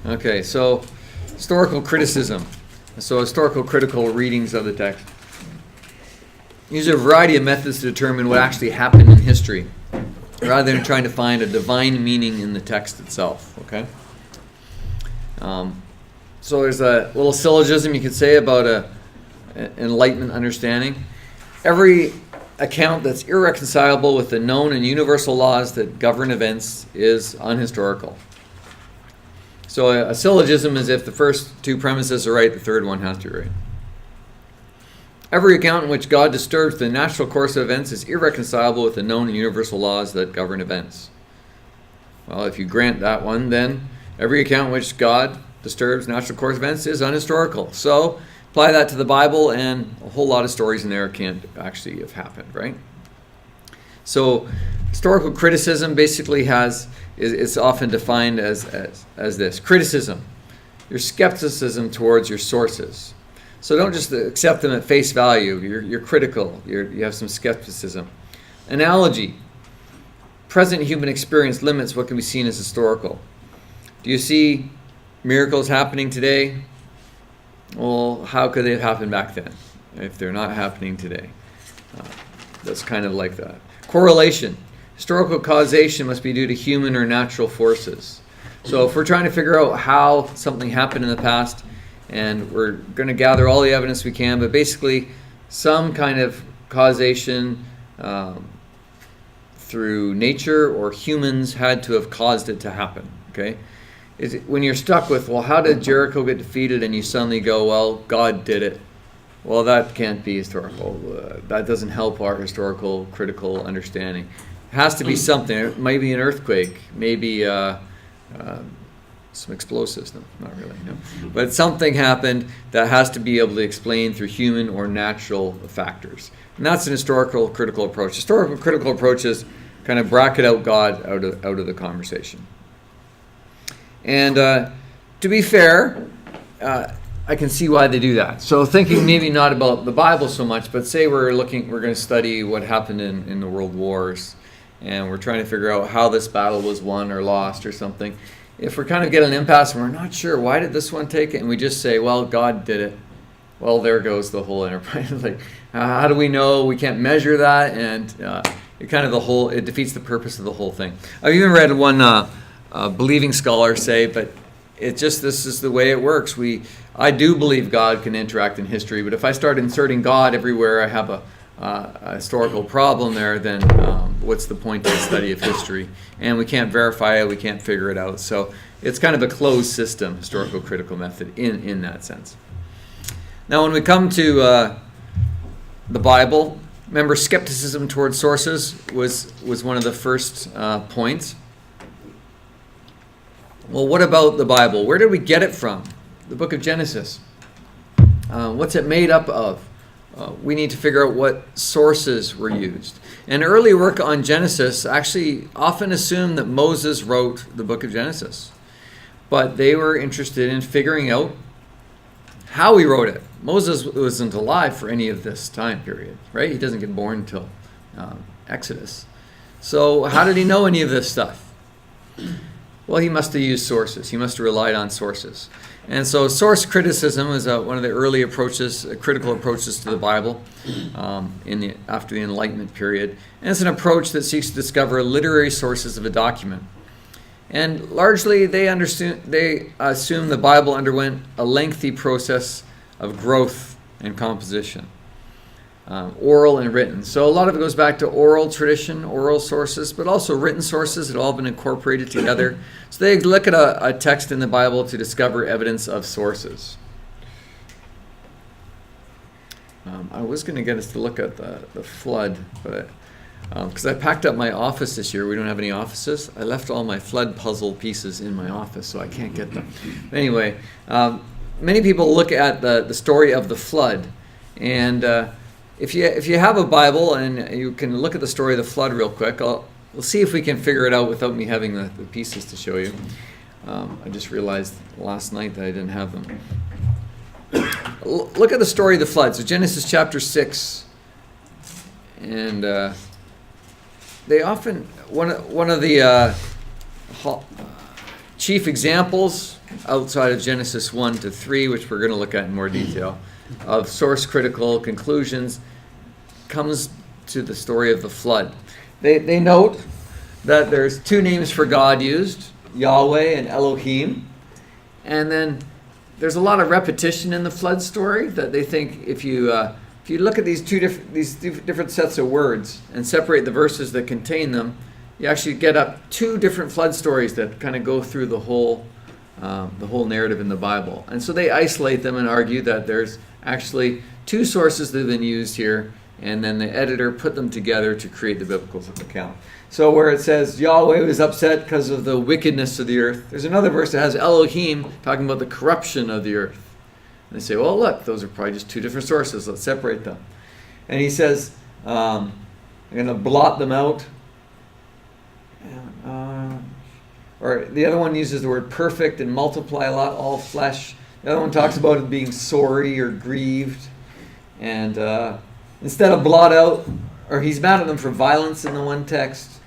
Okay, so historical criticism. So historical critical readings of the text. Use a variety of methods to determine what actually happened in history, rather than trying to find a divine meaning in the text itself. Okay. So there's a little syllogism you could say about an Enlightenment understanding. Every account that's irreconcilable with the known and universal laws that govern events is unhistorical. So a syllogism is if the first two premises are right, the third one has to be right. Every account in which God disturbs the natural course of events is irreconcilable with the known and universal laws that govern events. Well, if you grant that one, then every account in which God disturbs natural course of events is unhistorical. So apply that to the Bible, and a whole lot of stories in there can't actually have happened, right? So historical criticism basically it's often defined as this. Criticism, your skepticism towards your sources. So don't just accept them at face value. You're critical. You have some skepticism. Analogy, present human experience limits what can be seen as historical. Do you see miracles happening today? Well, how could they have happened back then if they're not happening today? That's kind of like that. Correlation. Historical causation must be due to human or natural forces. So if we're trying to figure out how something happened in the past, and we're going to gather all the evidence we can, but basically some kind of causation through nature or humans had to have caused it to happen. Okay? When you're stuck with, well, how did Jericho get defeated, and you suddenly go, well, God did it. Well, that can't be historical. That doesn't help our historical critical understanding. It has to be something. It might be an earthquake, maybe some explosives. No, not really. No, but something happened that has to be able to explain through human or natural factors, and that's an historical critical approach. Historical critical approaches kind of bracket out God out of the conversation. And to be fair, I can see why they do that. So thinking maybe not about the Bible so much, but say we're going to study what happened in the world wars, and we're trying to figure out how this battle was won or lost or something. If we're kind of getting an impasse and we're not sure, why did this one take it? And we just say, well, God did it. Well, there goes the whole enterprise. Like, how do we know? We can't measure that, and it defeats the purpose of the whole thing. I've even read one believing scholar say, but this is the way it works. I do believe God can interact in history, but if I start inserting God everywhere I have a historical problem there, then what's the point of the study of history? And we can't verify it, we can't figure it out. So it's kind of a closed system, historical critical method in that sense. Now when we come to the Bible, remember skepticism towards sources was one of the first points. Well, what about the Bible? Where did we get it from? The book of Genesis. What's it made up of? We need to figure out what sources were used. And early work on Genesis actually often assumed that Moses wrote the book of Genesis. But they were interested in figuring out how he wrote it. Moses wasn't alive for any of this time period, right? He doesn't get born until Exodus. So how did he know any of this stuff? Well, he must have used sources. He must have relied on sources. And so source criticism is one of the early approaches, critical approaches to the Bible after the Enlightenment period. And it's an approach that seeks to discover literary sources of a document. And largely they assume the Bible underwent a lengthy process of growth and composition. Oral and written. So a lot of it goes back to oral tradition, oral sources, but also written sources that all been incorporated together. So they look at a text in the Bible to discover evidence of sources. I was going to get us to look at the flood, but because I packed up my office this year. We don't have any offices. I left all my flood puzzle pieces in my office, so I can't get them. Anyway, many people look at the story of the flood, and if you have a Bible and you can look at the story of the flood real quick, we'll see if we can figure it out without me having the pieces to show you. I just realized last night that I didn't have them. Look at the story of the flood. So Genesis chapter 6, and they often one of the chief examples outside of Genesis 1 to 3, which we're going to look at in more detail, of source critical conclusions comes to the story of the flood. They note that there's two names for God used, Yahweh and Elohim, and then there's a lot of repetition in the flood story that they think if you look at these different sets of words and separate the verses that contain them, you actually get up two different flood stories that kind of go through the whole narrative in the Bible. And so they isolate them and argue that there's actually two sources that have been used here, and then the editor put them together to create the biblical account. So where it says Yahweh was upset because of the wickedness of the earth, there's another verse that has Elohim talking about the corruption of the earth. And they say, well, look, those are probably just two different sources. Let's separate them. And he says, I'm going to blot them out. Or the other one uses the word perfect and multiply a lot, all flesh. The other one talks about it being sorry or grieved. And instead of blot out, or he's mad at them for violence in the one text.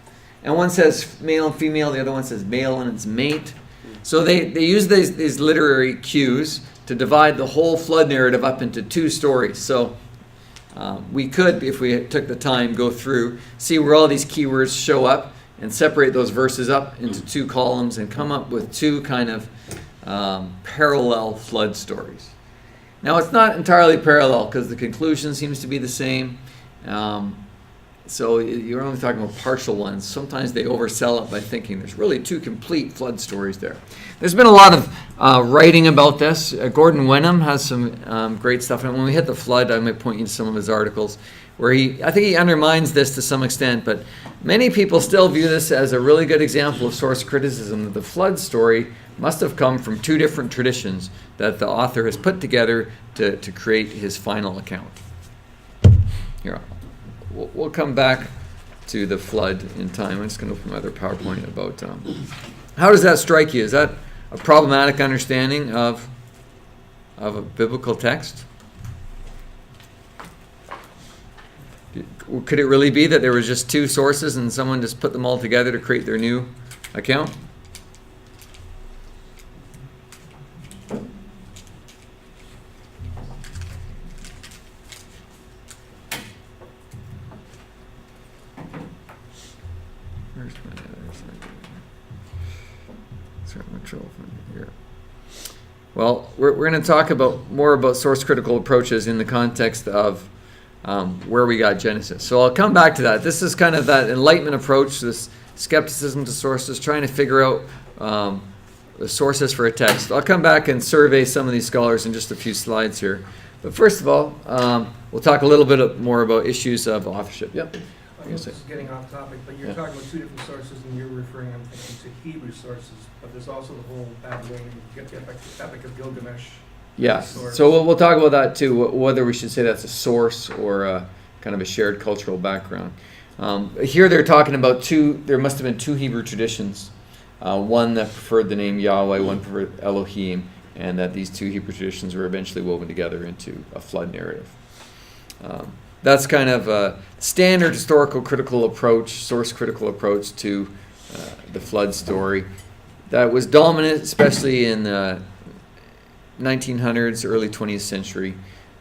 And one says male and female, the other one says male and its mate. So they use these literary cues to divide the whole flood narrative up into two stories. So we could, if we took the time, go through, see where all these keywords show up, and separate those verses up into two columns and come up with two kind of parallel flood stories. Now, it's not entirely parallel because the conclusion seems to be the same. So you're only talking about partial ones. Sometimes they oversell it by thinking there's really two complete flood stories there. There's been a lot of writing about this. Gordon Wenham has some great stuff. And when we hit the flood, I might point you to some of his articles where I think he undermines this to some extent, but many people still view this as a really good example of source criticism, that the flood story must have come from two different traditions that the author has put together to create his final account. Here, we'll come back to the flood in time. I'm just going to open my other PowerPoint about how does that strike you? Is that a problematic understanding of a biblical text? Could it really be that there was just two sources and someone just put them all together to create their new account? Where's my other slide? Sorry, I'm in trouble here. Well, we're going to talk more about source critical approaches in the context of where we got Genesis. So I'll come back to that. This is kind of that Enlightenment approach, this skepticism to sources, trying to figure out the sources for a text. I'll come back and survey some of these scholars in just a few slides here. But first of all, we'll talk a little bit more about issues of authorship. Yep. This is getting off topic, but you're talking about two different sources, and you're referring, I'm thinking, to Hebrew sources, but there's also the whole Babylonian Epic of Gilgamesh. Yeah, so we'll talk about that too, whether we should say that's a source or kind of a shared cultural background. Here they're talking about there must have been two Hebrew traditions, one that preferred the name Yahweh, one preferred Elohim, and that these two Hebrew traditions were eventually woven together into a flood narrative. That's kind of a standard historical critical approach, source critical approach to the flood story that was dominant, especially in the 1900s, early 20th century.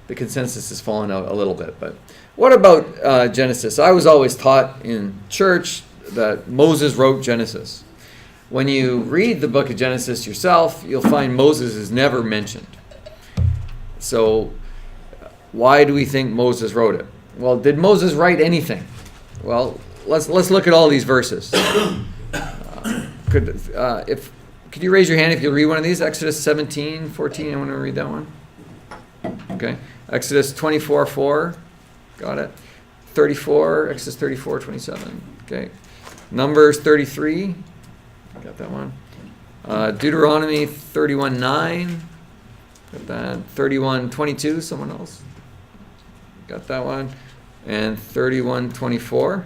The consensus has fallen out a little bit. But what about Genesis? I was always taught in church that Moses wrote Genesis. When you read the book of Genesis yourself, you'll find Moses is never mentioned. So why do we think Moses wrote it? Well, did Moses write anything? Well, let's look at all these verses. Could you raise your hand if you'll read one of these? Exodus 17:14. I want to read that one. Okay. Exodus 24:4. Got it. 34. Exodus 34:27. Okay. Numbers 33. Got that one. Deuteronomy 31:9. Got that. 31:22. Someone else. Got that one. And 31:24.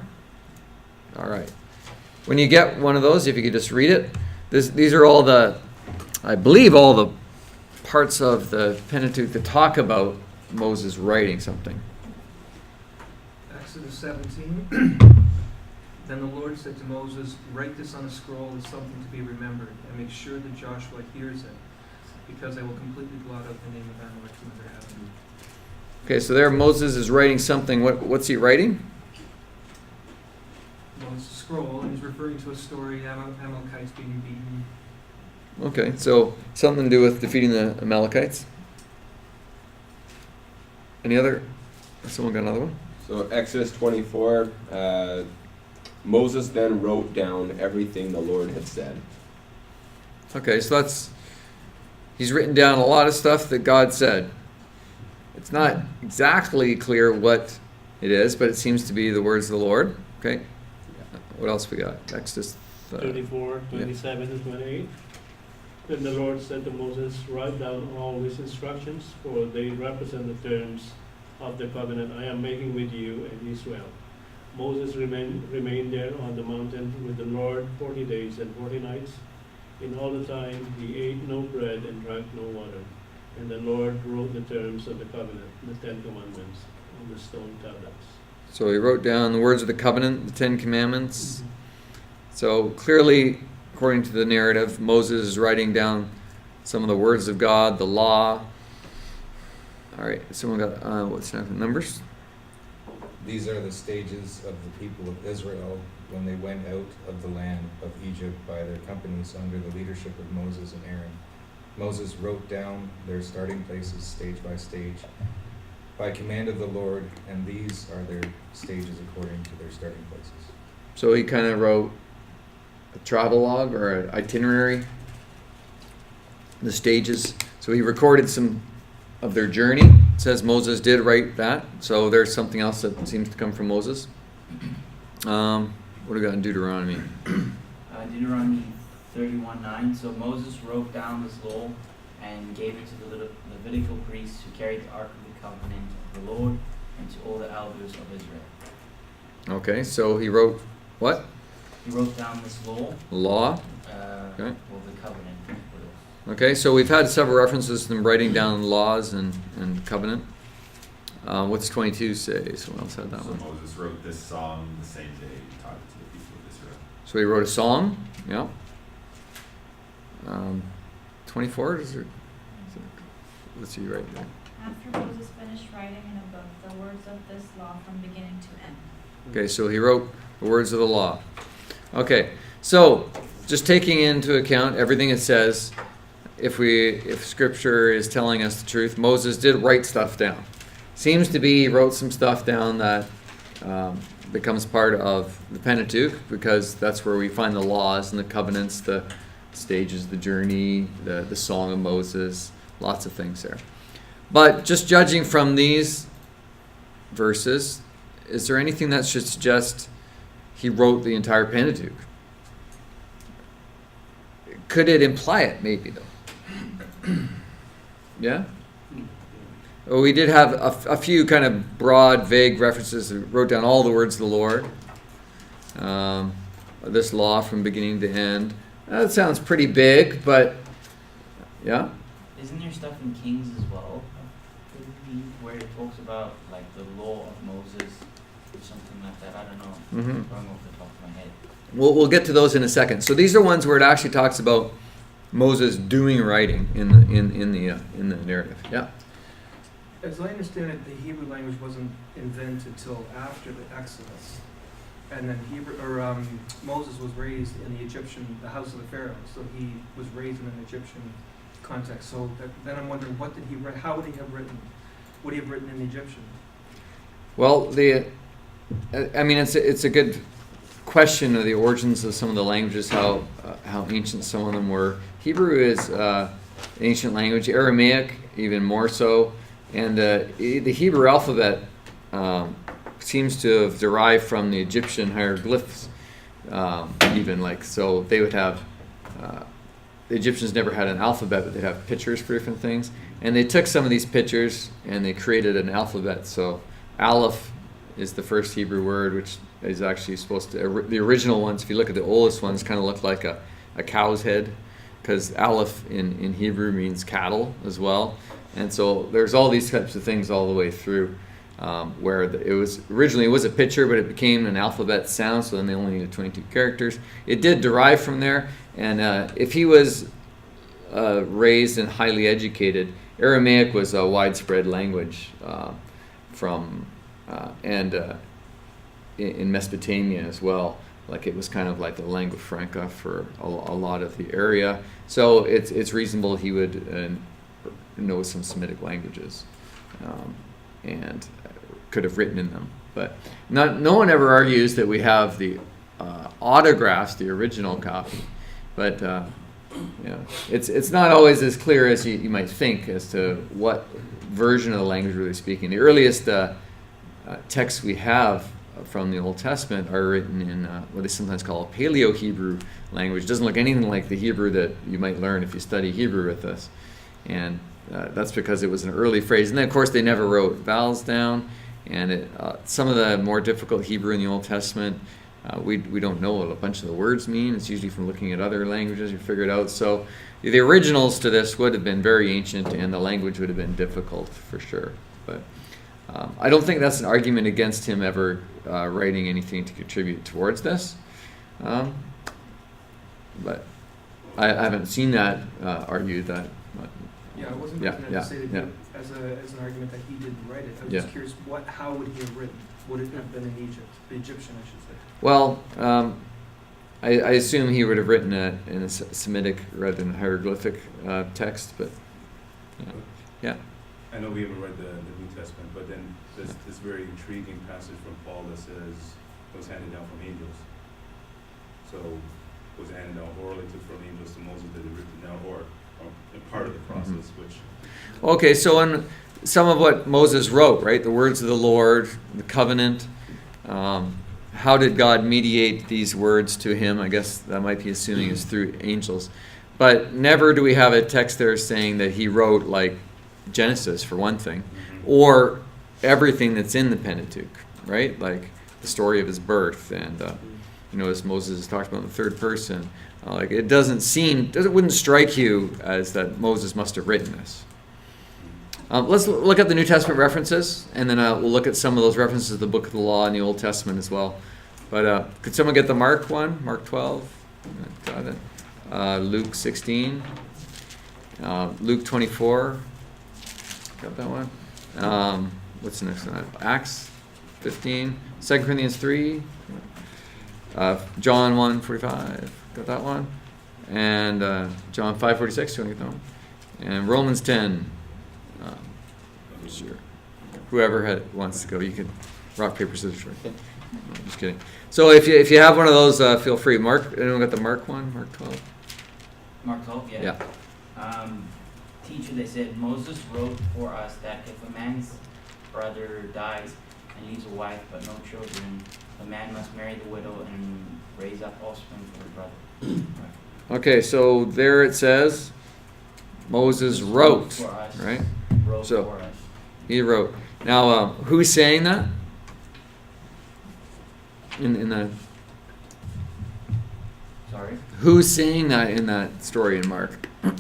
All right. When you get one of those, if you could just read it. These are all I believe all the parts of the Pentateuch that talk about Moses writing something. Exodus 17. Then the Lord said to Moses, "Write this on a scroll as something to be remembered, and make sure that Joshua hears it, because I will completely blot out the name of Amalek from under heaven." Okay, so there Moses is writing something. What's he writing? Well, it's a scroll, and he's referring to a story, Amalekites being beaten. Okay, so something to do with defeating the Amalekites. Any other? Someone got another one? So Exodus 24, Moses then wrote down everything the Lord had said. Okay, so he's written down a lot of stuff that God said. It's not exactly clear what it is, but it seems to be the words of the Lord. Okay, what else we got? Exodus 34, 27 and 28. Then the Lord said to Moses, "Write down all these instructions, for they represent the terms of the covenant I am making with you and Israel." Moses remained there on the mountain with the Lord 40 days and 40 nights. In all the time he ate no bread and drank no water. And the Lord wrote the terms of the covenant, the 10 Commandments, on the stone tablets. So he wrote down the words of the covenant, the 10 Commandments. So clearly, according to the narrative, Moses is writing down some of the words of God, the law. All right, someone got, what's next? Numbers? These are the stages of the people of Israel when they went out of the land of Egypt by their companies under the leadership of Moses and Aaron. Moses wrote down their starting places stage by stage by command of the Lord, and these are their stages according to their starting places. So he kind of wrote a travelogue or an itinerary, the stages. So he recorded some of their journey. It says Moses did write that. So there's something else that seems to come from Moses. What do we got in Deuteronomy? Deuteronomy 31:9. So Moses wrote down this law and gave it to the Levitical priests who carried the Ark of the Covenant of the Lord, and to all the elders of Israel. Okay, so he wrote what? He wrote down this law. Law. Okay. Or the covenant. Okay, so we've had several references to them writing down laws and covenant. What's 22 say? Someone else had that So one. Moses wrote this song the same day he taught it to the people of Israel. So he wrote a song. Yeah. 24. Let's see right there. After Moses finished writing in a book the words of this law from beginning to end. Okay, so he wrote the words of the law. Okay, so just taking into account everything it says, if Scripture is telling us the truth, Moses did write stuff down. Seems to be he wrote some stuff down that becomes part of the Pentateuch, because that's where we find the laws and the covenants, the stages, the journey, the Song of Moses, lots of things there. But just judging from these verses, is there anything that should suggest he wrote the entire Pentateuch? Could it imply it, maybe, though? Yeah? Well, we did have a few kind of broad, vague references that wrote down all the words of the Lord. This law from beginning to end. That sounds pretty big, but yeah? Isn't there stuff in Kings as well, where it talks about like the law of Moses or something like that? I don't know. Mm-hmm. Going off the top of my head. We'll get to those in a second. So these are ones where it actually talks about Moses doing writing in the narrative. Yeah. As I understand it, the Hebrew language wasn't invented till after the Exodus. And then Moses was raised in the house of the Pharaoh. So he was raised in an Egyptian context. So then I'm wondering, what did he write? How would he have written? Would he have written in Egyptian? Well, it's a good question of the origins of some of the languages, how ancient some of them were. Hebrew is an ancient language. Aramaic even more so, and the Hebrew alphabet seems to have derived from the Egyptian hieroglyphs. So they would have. The Egyptians never had an alphabet, but they'd have pictures for different things. And they took some of these pictures and they created an alphabet. So Aleph is the first Hebrew word, which is actually supposed to, the original ones, if you look at the oldest ones, kind of look like a cow's head, because Aleph in Hebrew means cattle as well. And so there's all these types of things all the way through. it was originally a picture, but it became an alphabet sound, so then they only needed 22 characters. It did derive from there, and if he was raised and highly educated, Aramaic was a widespread language in Mesopotamia as well. Like it was kind of like the lingua franca for a lot of the area. So it's reasonable he would know some Semitic languages and could have written in them. But no one ever argues that we have the autographs, the original copy. But it's not always as clear as you might think as to what version of the language we're speaking. The earliest texts we have from the Old Testament are written in what they sometimes call a Paleo-Hebrew language. It doesn't look anything like the Hebrew that you might learn if you study Hebrew with us. And that's because it was an early phrase. And then, of course, they never wrote vowels down. And some of the more difficult Hebrew in the Old Testament, we don't know what a bunch of the words mean. It's usually from looking at other languages you figure it out. So the originals to this would have been very ancient, and the language would have been difficult for sure. But I don't think that's an argument against him ever writing anything to contribute towards this. But I haven't seen that argued. That. Yeah, I wasn't Yeah, looking yeah, to say that yeah. as an argument that he didn't write it. I was Yeah. just curious, how would he have written? Would it have been in Egypt? The Egyptian, I should say. Well, I assume he would have written it in a Semitic rather than hieroglyphic text, but yeah. I know we haven't read the New Testament, but then there's this very intriguing passage from Paul that says it was handed down from angels. So it was handed down orally from angels to Moses, that it written down, or in part of the process, which... Okay, so in some of what Moses wrote, right, the words of the Lord, the covenant, how did God mediate these words to him? I guess that might be assuming is through angels. But never do we have a text there saying that he wrote like Genesis, for one thing, or everything that's in the Pentateuch, right? Like the story of his birth, and as Moses is talked about in the third person. Like it wouldn't strike you as that Moses must have written this. Let's look at the New Testament references, and then we'll look at some of those references to the Book of the Law in the Old Testament as well. But could someone get the Mark one? Mark 12? Got it. Luke 16. Luke 24. Got that one? What's the next one? Acts 15. 2 Corinthians 3. John 1:45. Got that one? And John 5:46. You want to get that one? And Romans 10. Sure. Whoever wants to go, you can rock, paper, scissors, shoot. No, I'm just kidding. So if you have one of those, feel free. Mark, anyone got the Mark one? Mark 12? Mark 12, yeah. Teacher, they said, Moses wrote for us that if a man's brother dies and leaves a wife but no children, the man must marry the widow and raise up offspring for her brother. Okay, so there it says Moses wrote, for us. right? Wrote So- for us. He wrote. Now, who's saying that? In the Sorry? who's saying that in that story in Mark? The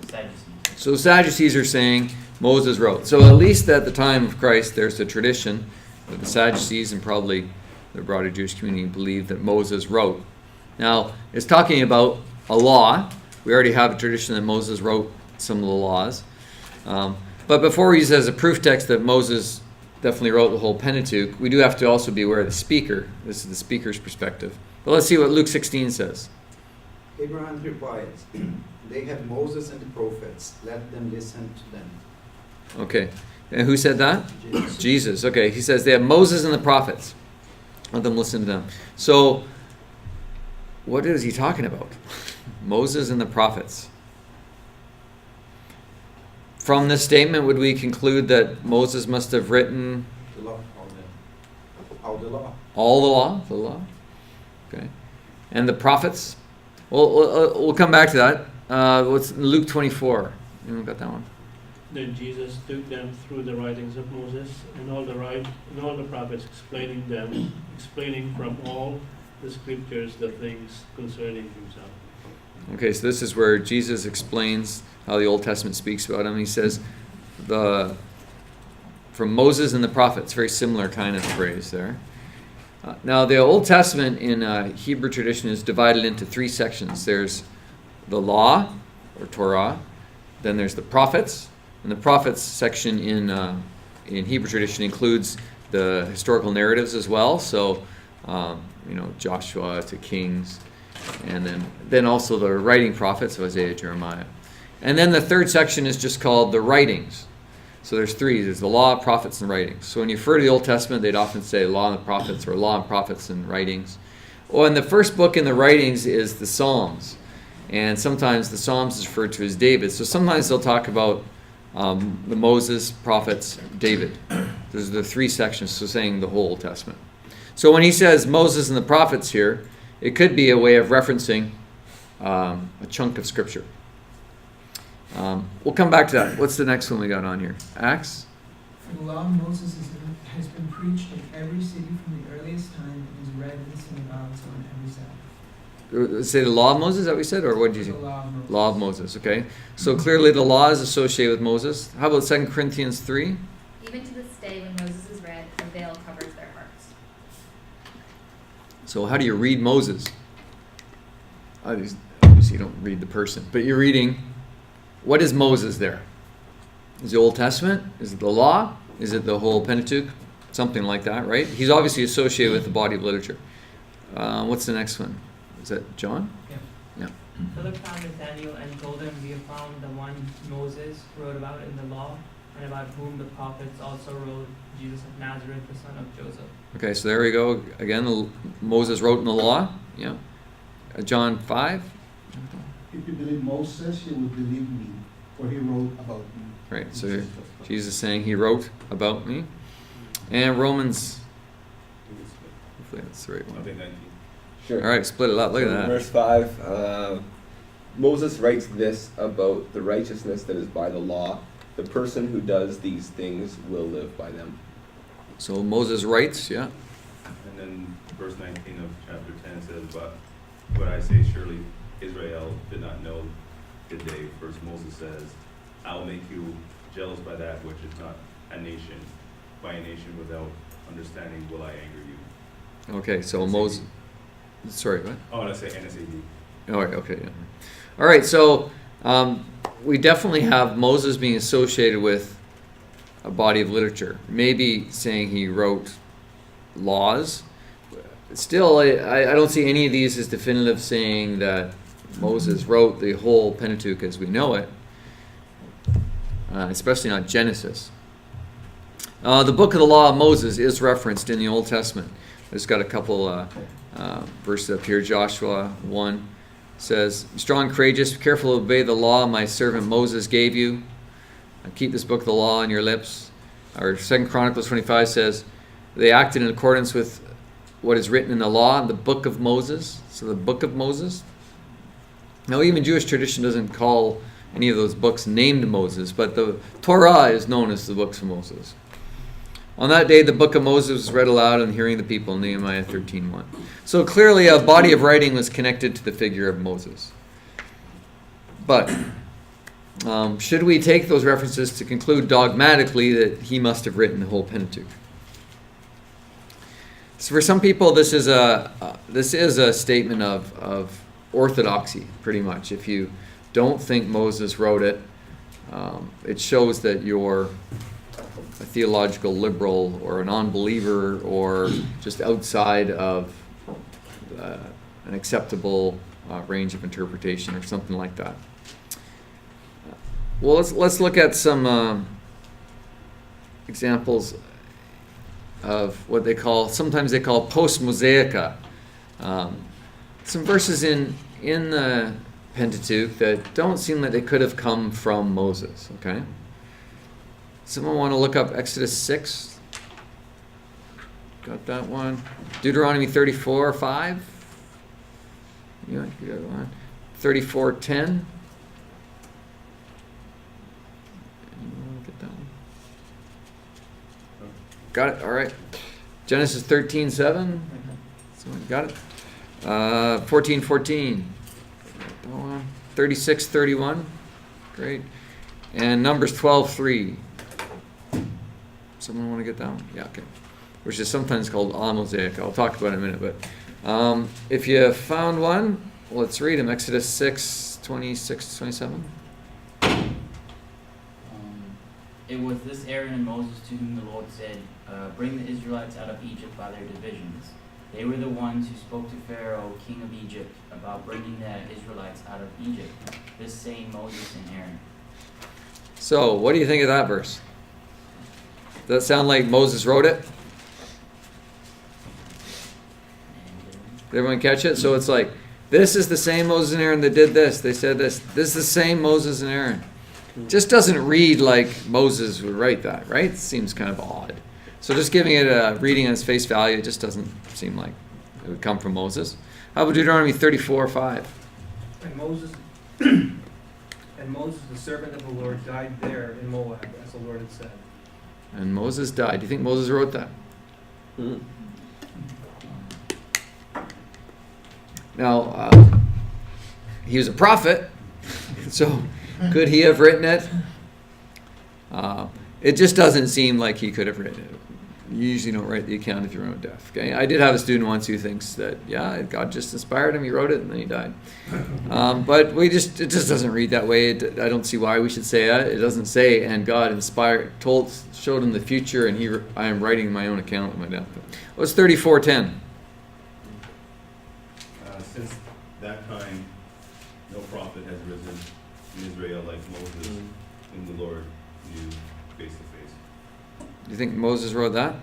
Sadducees. So the Sadducees are saying Moses wrote. So at least at the time of Christ, there's a tradition that the Sadducees and probably the broader Jewish community believed that Moses wrote. Now, it's talking about a law. We already have a tradition that Moses wrote some of the laws. But before we use it as a proof text that Moses definitely wrote the whole Pentateuch, we do have to also be aware of the speaker. This is the speaker's perspective. But let's see what Luke 16 says. Abraham replied, they have Moses and the prophets, let them listen to them. Okay. And who said that? Jesus. Jesus. Okay. He says they have Moses and the prophets. Let them listen to them. So, what is he talking about? Moses and the prophets. From this statement, would we conclude that Moses must have written The law, all the law. all the law? The law? Okay. And the prophets? Well, we'll come back to that. What's Luke 24? Anyone got that one? Then Jesus took them through the writings of Moses and all the prophets, explaining from all the scriptures the things concerning himself. Okay, so this is where Jesus explains how the Old Testament speaks about him. He says, from Moses and the prophets. Very similar kind of phrase there. Now, the Old Testament in Hebrew tradition is divided into 3 sections. There's the law, or Torah. Then there's the prophets. And the prophets section in Hebrew tradition includes the historical narratives as well. So, Joshua to Kings. And then also the writing prophets, Isaiah, Jeremiah. And then the third section is just called the writings. So there's 3. There's the law, prophets, and writings. So when you refer to the Old Testament, they'd often say law and the prophets, or law and prophets and writings. Well, and the first book in the writings is the Psalms. And sometimes the Psalms is referred to as David. So sometimes they'll talk about the Moses, prophets, David. Those are the 3 sections, so saying the whole Old Testament. So when he says Moses and the prophets here, it could be a way of referencing a chunk of Scripture. We'll come back to that. What's the next one we got on here? Acts? For the law of Moses has been preached in every city from the earliest time and is read in the synagogues on every Sabbath. Say the law of Moses, is that what you said? Or what did you say? The law of Moses. Law of Moses, okay. So clearly the law is associated with Moses. How about 2 Corinthians 3? Even to this day, when Moses is read, a veil covers their hearts. So how do you read Moses? Obviously you don't read the person, but you're reading. What is Moses there? Is it the Old Testament? Is it the law? Is it the whole Pentateuch? Something like that, right? He's obviously associated with the body of literature. What's the next one? Is that John? Yeah. Philip found Nathanael and told him, "We have found the one Moses wrote about in the law, and about whom the prophets also wrote, Jesus of Nazareth, the son of Joseph." Okay, so there we go. Again, Moses wrote in the law. Yeah. John 5. If you believe Moses, you will believe me, for he wrote about me. Right, so Jesus is saying he wrote about me. And Romans, hopefully that's the right I one. think 19. Sure. All right, split it up. Look at that. Verse 5, Moses writes this about the righteousness that is by the law. The person who does these things will live by them. So Moses writes, yeah. And then verse 19 of chapter 10 says, but I say surely Israel did not know the day. First Moses says, I'll make you jealous by that which is not a nation. By a nation without understanding will I anger you. Okay, so NSAD. Moses, sorry, what? Oh, and I say NSAD. All right, okay, yeah. All right, so we definitely have Moses being associated with a body of literature. Maybe saying he wrote laws. Still, I don't see any of these as definitive saying that Moses wrote the whole Pentateuch as we know it, especially not Genesis. The book of the law of Moses is referenced in the Old Testament. There's got a couple verses up here. Joshua 1 says, "Be strong and courageous, be careful to obey the law my servant Moses gave you. Keep this book of the law on your lips." Or 2 Chronicles 25 says, "They acted in accordance with what is written in the law, the book of Moses." So the book of Moses. Now even Jewish tradition doesn't call any of those books named Moses, but the Torah is known as the books of Moses. On that day, the book of Moses was read aloud and hearing the people, Nehemiah 13:1. So clearly a body of writing was connected to the figure of Moses. But should we take those references to conclude dogmatically that he must have written the whole Pentateuch? So for some people, this is a statement of orthodoxy, pretty much. If you don't think Moses wrote it, it shows that you're a theological liberal or a non-believer or just outside of an acceptable range of interpretation or something like that. Well, let's look at some examples of what sometimes they call post-Mosaica. Some verses in the Pentateuch that don't seem like they could have come from Moses, okay? Someone want to look up Exodus 6? Got that one? Deuteronomy 34:5? Yeah, you got one. 34:10? Get that one. Got it? All right. Genesis 13:7? Someone got it? 14:14. 36:31. Great. And Numbers 12:3. Someone want to get that one? Yeah, okay. Which is sometimes called a Mosaic. I'll talk about it in a minute, but if you found one, let's read them. Exodus 6, 26, 27. It was this Aaron and Moses to whom the Lord said, bring the Israelites out of Egypt by their divisions. They were the ones who spoke to Pharaoh, king of Egypt, about bringing the Israelites out of Egypt. This same Moses and Aaron. So, what do you think of that verse? Does that sound like Moses wrote it? Did everyone catch it? So it's like, this is the same Moses and Aaron that did this. They said this. This is the same Moses and Aaron. Just doesn't read like Moses would write that, right? It seems kind of odd. So just giving it a reading on its face value, it just doesn't seem like it would come from Moses. How about Deuteronomy 34:5? And Moses, the servant of the Lord, died there in Moab, as the Lord had said. And Moses died. Do you think Moses wrote that? Now, he was a prophet, so could he have written it? It just doesn't seem like he could have written it. You usually don't write the account if you're on death. Okay, I did have a student once who thinks that, yeah, God just inspired him, he wrote it, and then he died. But it just doesn't read that way. I don't see why we should say that. It doesn't say, and God showed him the future, and I am writing my own account of my death. What's 34:10? Since that time, no prophet has risen in Israel like Moses, whom the Lord knew face to face. Do you think Moses wrote that?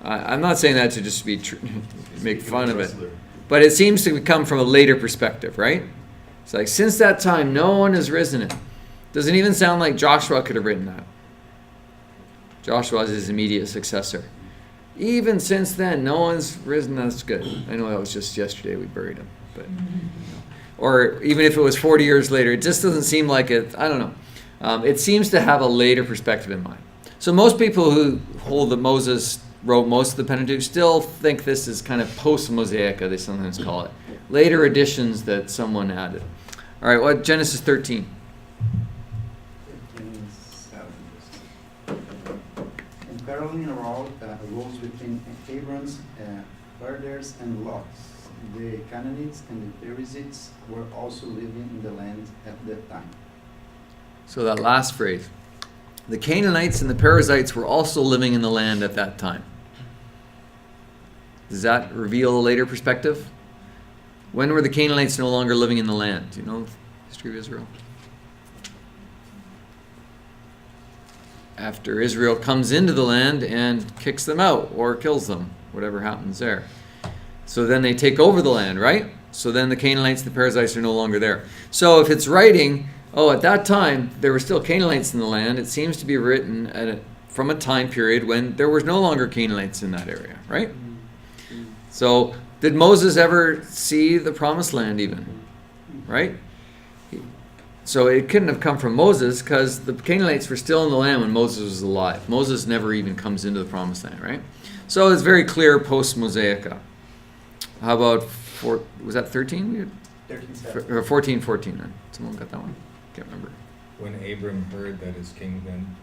I'm not saying that to just be make fun of it, but it seems to come from a later perspective, right? It's like, since that time, no one has risen it. Doesn't even sound like Joshua could have written that. Joshua is his immediate successor. Even since then, no one's risen. That's good. I know that was just yesterday we buried him, but or even if it was 40 years later, it just doesn't seem like it. I don't know. It seems to have a later perspective in mind. So most people who hold that Moses wrote most of the Pentateuch still think this is kind of post-Mosaica, they sometimes call it. Later additions that someone added. All right, what Genesis 13? And Caroline arose between Abram's herders and Lot's. The Canaanites and the Perizzites were also living in the land at that time. So that last phrase. The Canaanites and the Perizzites were also living in the land at that time. Does that reveal a later perspective? When were the Canaanites no longer living in the land? Do you know the history of Israel? After Israel comes into the land and kicks them out or kills them, whatever happens there. So then they take over the land, right? So then the Canaanites and the Perizzites are no longer there. So if it's writing, at that time there were still Canaanites in the land, it seems to be written from a time period when there was no longer Canaanites in that area, right? So did Moses ever see the promised land even? Right? So it couldn't have come from Moses because the Canaanites were still in the land when Moses was alive. Moses never even comes into the promised land, right? So it's very clear post-Mosaica. How about, was that 13? 13:7. 14 then. Someone got that one? Can't remember. When Abram heard that his kinsmen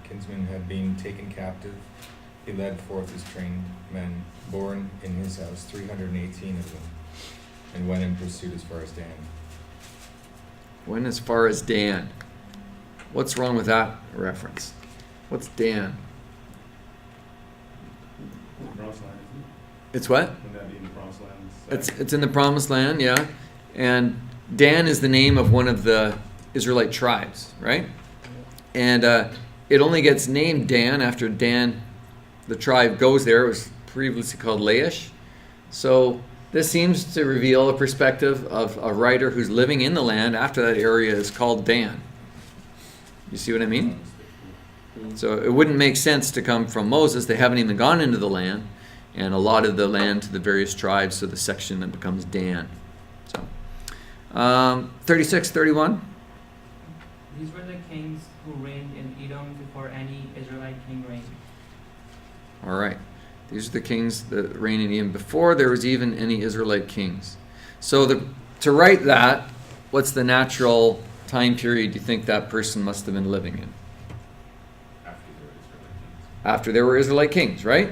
had been taken captive, he led forth his trained men, born in his house, 318 of them, and went in pursuit as far as Dan. Went as far as Dan. What's wrong with that reference? What's Dan? Promised land, isn't It's what? it? Wouldn't that be in the promised land? It's in the promised land, yeah. And Dan is the name of one of the Israelite tribes, right? And it only gets named Dan after Dan, the tribe, goes there. It was previously called Laish. So this seems to reveal a perspective of a writer who's living in the land after that area is called Dan. You see what I mean? So it wouldn't make sense to come from Moses. They haven't even gone into the land and allotted the land to the various tribes, so the section that becomes Dan. So 36, 31. These were the kings who reigned in Edom before any Israelite king reigned. All right. These are the kings that reigned in Edom before there was even any Israelite kings. So to write that, what's the natural time period you think that person must have been living in? After the after there were Israelite kings, right?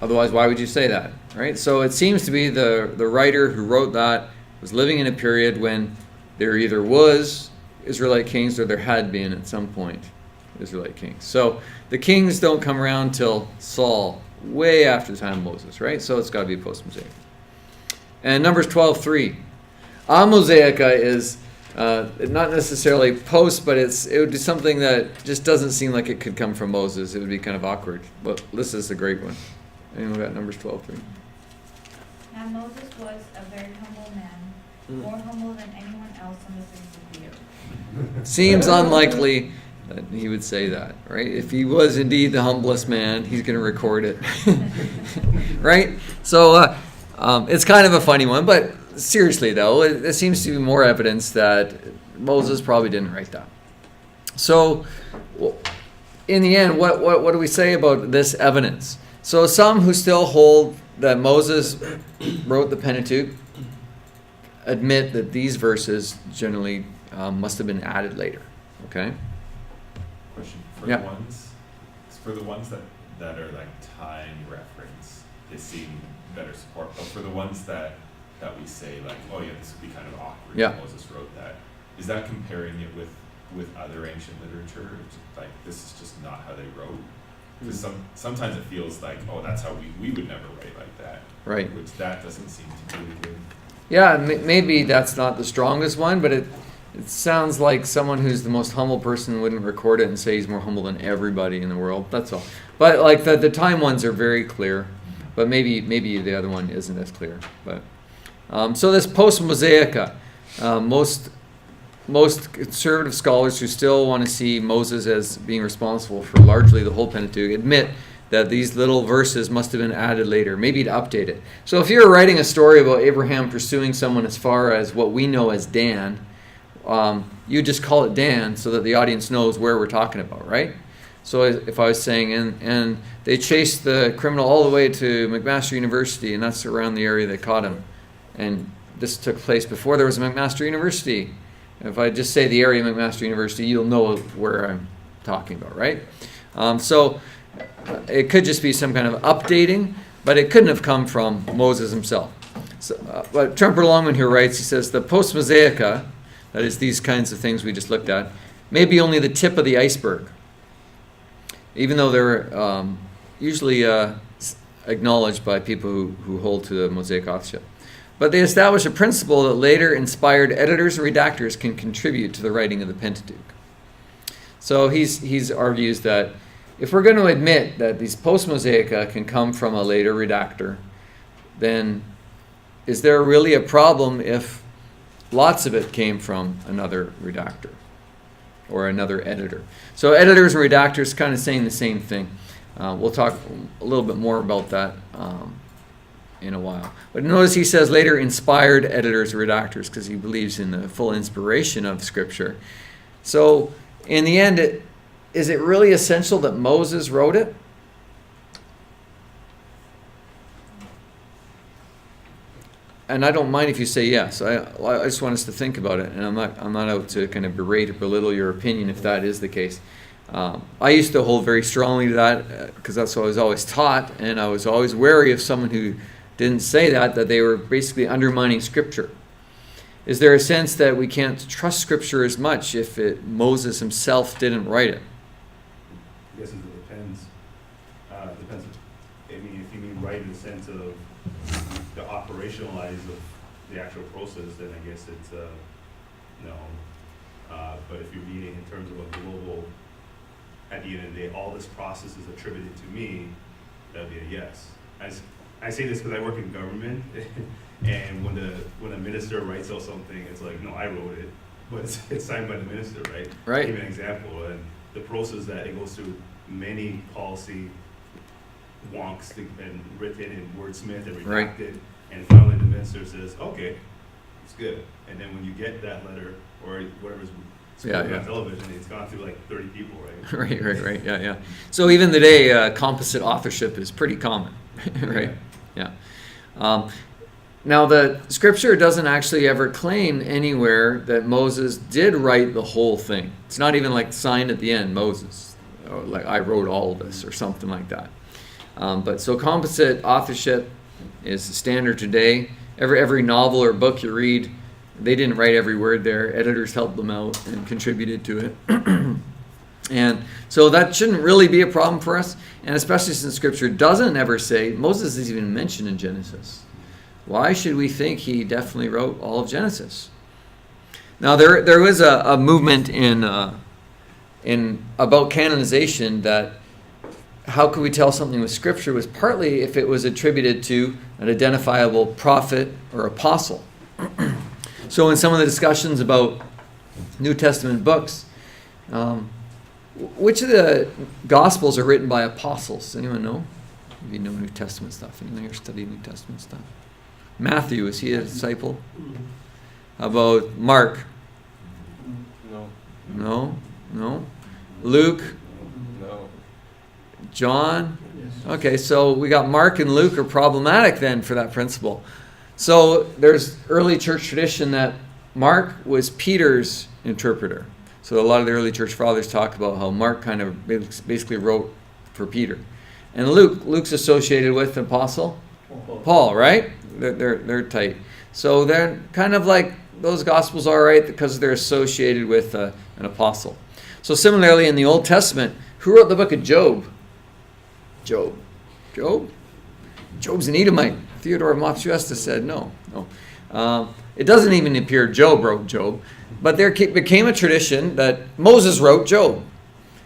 Otherwise, why would you say that, right? So it seems to be the writer who wrote that was living in a period when there either was Israelite kings or there had been at some point Israelite kings. So the kings don't come around till Saul, way after the time of Moses, right? So it's got to be post-Mosaic. And Numbers 12:3. Mosaica is not necessarily post, but it would be something that just doesn't seem like it could come from Moses. It would be kind of awkward. But this is a great one. Anyone got Numbers 12:3? Now Moses was a very humble man, more humble than anyone else on the face of the earth. Seems unlikely that he would say that, right? If he was indeed the humblest man, he's going to record it, right? So it's kind of a funny one, but seriously though, it seems to be more evidence that Moses probably didn't write that. So in the end, what do we say about this evidence? So some who still hold that Moses wrote the Pentateuch admit that these verses generally must have been added later. Okay? Question for the ones that are like time reference, they seem better support. But for the ones that we say like, oh yeah, this would be kind of awkward. Yeah. Moses wrote that. Is that comparing it with other ancient literature? Like this is just not how they wrote. Because sometimes it feels like, oh, that's how we would never write like that. Right. Which that doesn't seem to be good. Yeah, maybe that's not the strongest one, but it sounds like someone who's the most humble person wouldn't record it and say he's more humble than everybody in the world. That's all. But like the time ones are very clear, but maybe the other one isn't as clear. But so this post-Mosaica, most conservative scholars who still want to see Moses as being responsible for largely the whole Pentateuch admit that these little verses must have been added later, maybe to update it. So if you're writing a story about Abraham pursuing someone as far as what we know as Dan, you just call it Dan so that the audience knows where we're talking about, right? So if I was saying, and they chased the criminal all the way to McMaster University, and that's around the area they caught him, and this took place before there was a McMaster University. If I just say the area of McMaster University, you'll know where I'm talking about, right? So it could just be some kind of updating, but it couldn't have come from Moses himself. So, but Tremper Longman here writes, he says, the post-Mosaica, that is these kinds of things we just looked at, may be only the tip of the iceberg, even though they're usually acknowledged by people who hold to the Mosaic authorship. But they establish a principle that later inspired editors and redactors can contribute to the writing of the Pentateuch. So he's argues that if we're going to admit that these post-Mosaica can come from a later redactor, then is there really a problem if lots of it came from another redactor or another editor? So editors and redactors kind of saying the same thing. We'll talk a little bit more about that in a while. But notice he says later inspired editors and redactors because he believes in the full inspiration of Scripture. So in the end, is it really essential that Moses wrote it? And I don't mind if you say yes. I just want us to think about it, and I'm not out to kind of berate or belittle your opinion if that is the case. I used to hold very strongly to that because that's what I was always taught, and I was always wary of someone who didn't say that they were basically undermining Scripture. Is there a sense that we can't trust Scripture as much if Moses himself didn't write it? I guess it depends. Depends. I mean, if you mean right in the sense of the operationalize of the actual process, then I guess it's no. But if you're reading in terms of a global, at the end of the day, all this process is attributed to me, that would be a yes. I say this because I work in government, and when a minister writes out something, it's like, no, I wrote it, but it's signed by the minister, right? Right. Give an example, and the process that it goes through many policy wonks and written in wordsmith and redacted, Right. and finally the minister says, okay, it's good. And then when you get that letter or whatever's spoken on television, it's gone through like 30 people, right? Right, yeah. So even today, composite authorship is pretty common, right? Yeah. Now, the Scripture doesn't actually ever claim anywhere that Moses did write the whole thing. It's not even like signed at the end, Moses, or like I wrote all of this or something like that. But so composite authorship is standard today. Every novel or book you read, they didn't write every word there. Editors helped them out and contributed to it. And so that shouldn't really be a problem for us, and especially since Scripture doesn't ever say, Moses is even mentioned in Genesis. Why should we think he definitely wrote all of Genesis? Now there was a movement in about canonization that how could we tell something with Scripture was partly if it was attributed to an identifiable prophet or apostle. So in some of the discussions about New Testament books, which of the Gospels are written by apostles? Does anyone know? If you know New Testament stuff. Anyone here study New Testament stuff? Matthew, is he a disciple? How about Mark? No. Luke? No. John? Okay, so we got Mark and Luke are problematic then for that principle. So there's early church tradition that Mark was Peter's interpreter. So a lot of the early church fathers talk about how Mark kind of basically wrote for Peter. And Luke's associated with the apostle Paul, right? They're tight. So they're kind of like those Gospels are right because they're associated with an apostle. So similarly in the Old Testament, who wrote the book of Job? Job? Job's an Edomite. Theodore of Mopsuestia said no. It doesn't even appear Job wrote Job. But there became a tradition that Moses wrote Job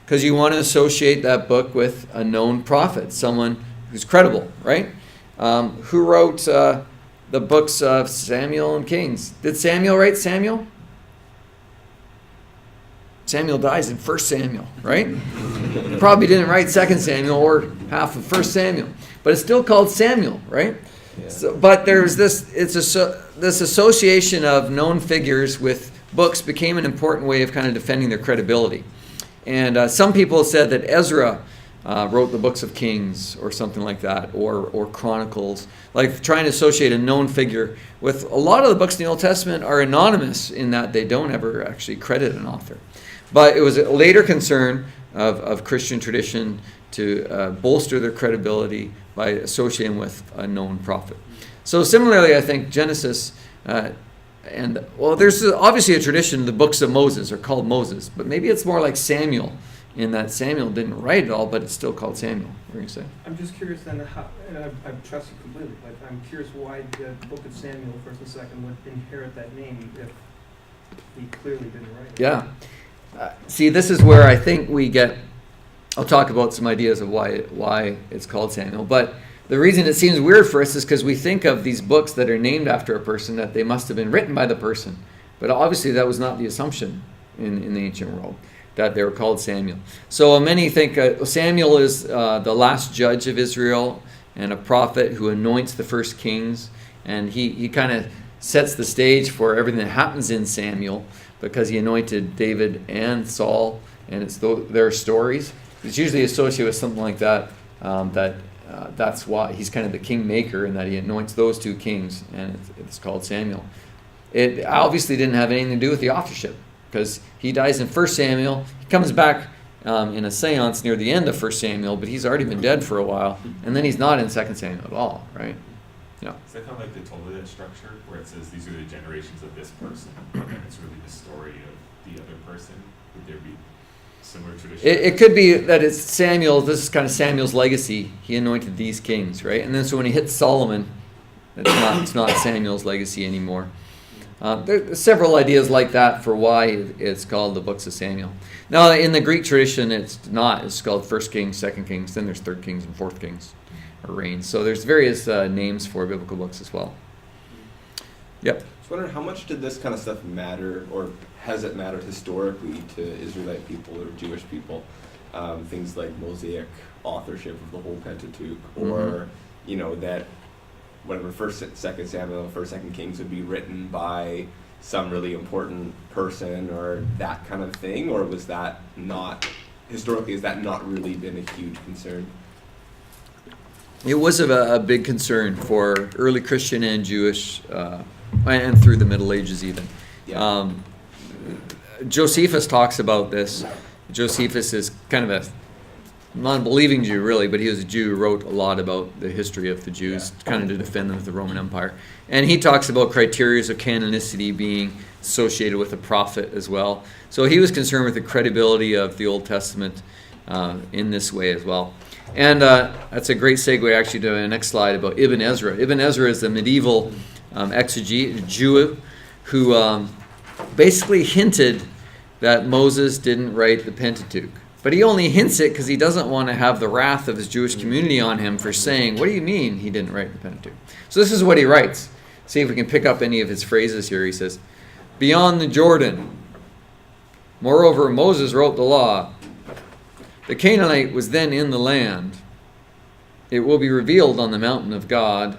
because you want to associate that book with a known prophet, someone who's credible, right? Who wrote the books of Samuel and Kings? Did Samuel write Samuel? Samuel dies in 1 Samuel, right? Probably didn't write 2 Samuel or half of 1 Samuel. But it's still called Samuel, right? Yeah. So, but there's this association of known figures with books became an important way of kind of defending their credibility. And some people said that Ezra wrote the books of Kings or something like that, or Chronicles, like trying to associate a known figure with a lot of the books in the Old Testament are anonymous in that they don't ever actually credit an author. But it was a later concern of Christian tradition to bolster their credibility by associating with a known prophet. So similarly, I think Genesis there's obviously a tradition, the books of Moses are called Moses, but maybe it's more like Samuel, in that Samuel didn't write it all, but it's still called Samuel. What are you saying? I'm just curious then, how, and I trust you completely, but I'm curious why the book of Samuel, 1st and 2nd, would inherit that name if he clearly didn't write it. Yeah. See, this is where I think I'll talk about some ideas of why it's called Samuel, but the reason it seems weird for us is because we think of these books that are named after a person that they must have been written by the person. But obviously that was not the assumption in the ancient world, that they were called Samuel. So many think Samuel is the last judge of Israel and a prophet who anoints the first kings. And he kind of sets the stage for everything that happens in Samuel because he anointed David and Saul, and it's their stories. It's usually associated with something like that, that's why he's kind of the kingmaker in that he anoints those two kings, and it's called Samuel. It obviously didn't have anything to do with the authorship because he dies in 1 Samuel. He comes back in a seance near the end of 1 Samuel, but he's already been dead for a while, and then he's not in 2 Samuel at all, right? Yeah. Is that kind of like the Toledot structure where it says these are the generations of this person, and then it's really the story of the other person? Would there be similar tradition? It could be that it's Samuel. This is kind of Samuel's legacy. He anointed these kings, right? And then so when he hits Solomon, it's not Samuel's legacy anymore. There's several ideas like that for why it's called the books of Samuel. Now, in the Greek tradition, it's not. It's called 1 Kings, 2 Kings, then there's 3 Kings and 4 Kings, or reigns. So there's various names for biblical books as well. Yep. I was wondering, how much did this kind of stuff matter, or has it mattered historically to Israelite people or Jewish people? Things like Mosaic authorship of the whole Pentateuch, or that whatever 1st, 2nd Samuel, 1st, 2nd Kings would be written by some really important person, or that kind of thing, or was that not historically? Has that not really been a huge concern? It was a big concern for early Christian and Jewish, and through the Middle Ages even. Yeah. Josephus talks about this. Josephus is kind of non-believing Jew really, but he was a Jew who wrote a lot about the history of the Jews, kind of to defend them with the Roman Empire. And he talks about criteria of canonicity being associated with a prophet as well. So he was concerned with the credibility of the Old Testament in this way as well. And that's a great segue actually to the next slide about Ibn Ezra. Ibn Ezra is a medieval exegete, a Jew, who basically hinted that Moses didn't write the Pentateuch. But he only hints it because he doesn't want to have the wrath of his Jewish community on him for saying, what do you mean he didn't write the Pentateuch? So this is what he writes. See if we can pick up any of his phrases here. He says, beyond the Jordan, moreover, Moses wrote the law. The Canaanite was then in the land. It will be revealed on the mountain of God.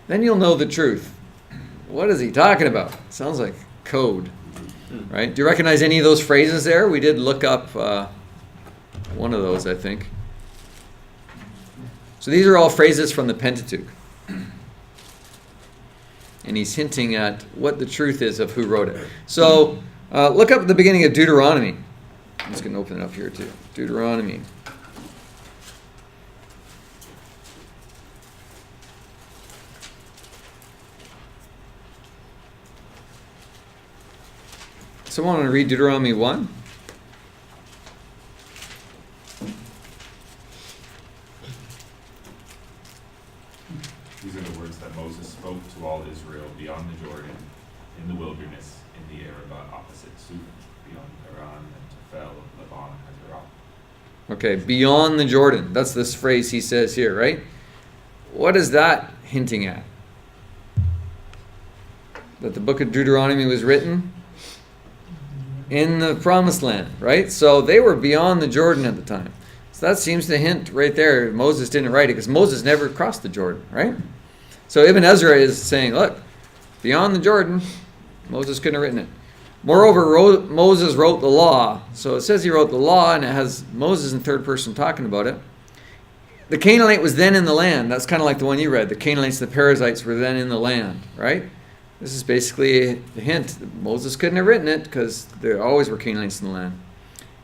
Then you'll know the truth. What is he talking about? Sounds like code. Right? Do you recognize any of those phrases there? We did look up one of those, I think. So these are all phrases from the Pentateuch. And he's hinting at what the truth is of who wrote it. So look up at the beginning of Deuteronomy. I'm just going to open it up here too. Deuteronomy. Someone want to read Deuteronomy 1? These are the words that Moses spoke to all Israel beyond the Jordan, in the wilderness, in the Arabah opposite Suf, beyond Paran and Tophel, Lebanon, Hazeroth. Okay, beyond the Jordan. That's this phrase he says here, right? What is that hinting at? That the book of Deuteronomy was written in the promised land, right? So they were beyond the Jordan at the time. So that seems to hint right there, Moses didn't write it because Moses never crossed the Jordan, right? So Ibn Ezra is saying, look, beyond the Jordan, Moses couldn't have written it. Moreover, Moses wrote the law. So it says he wrote the law, and it has Moses in third person talking about it. The Canaanite was then in the land. That's kind of like the one you read. The Canaanites and the Perizzites were then in the land, right? This is basically a hint. Moses couldn't have written it because there always were Canaanites in the land.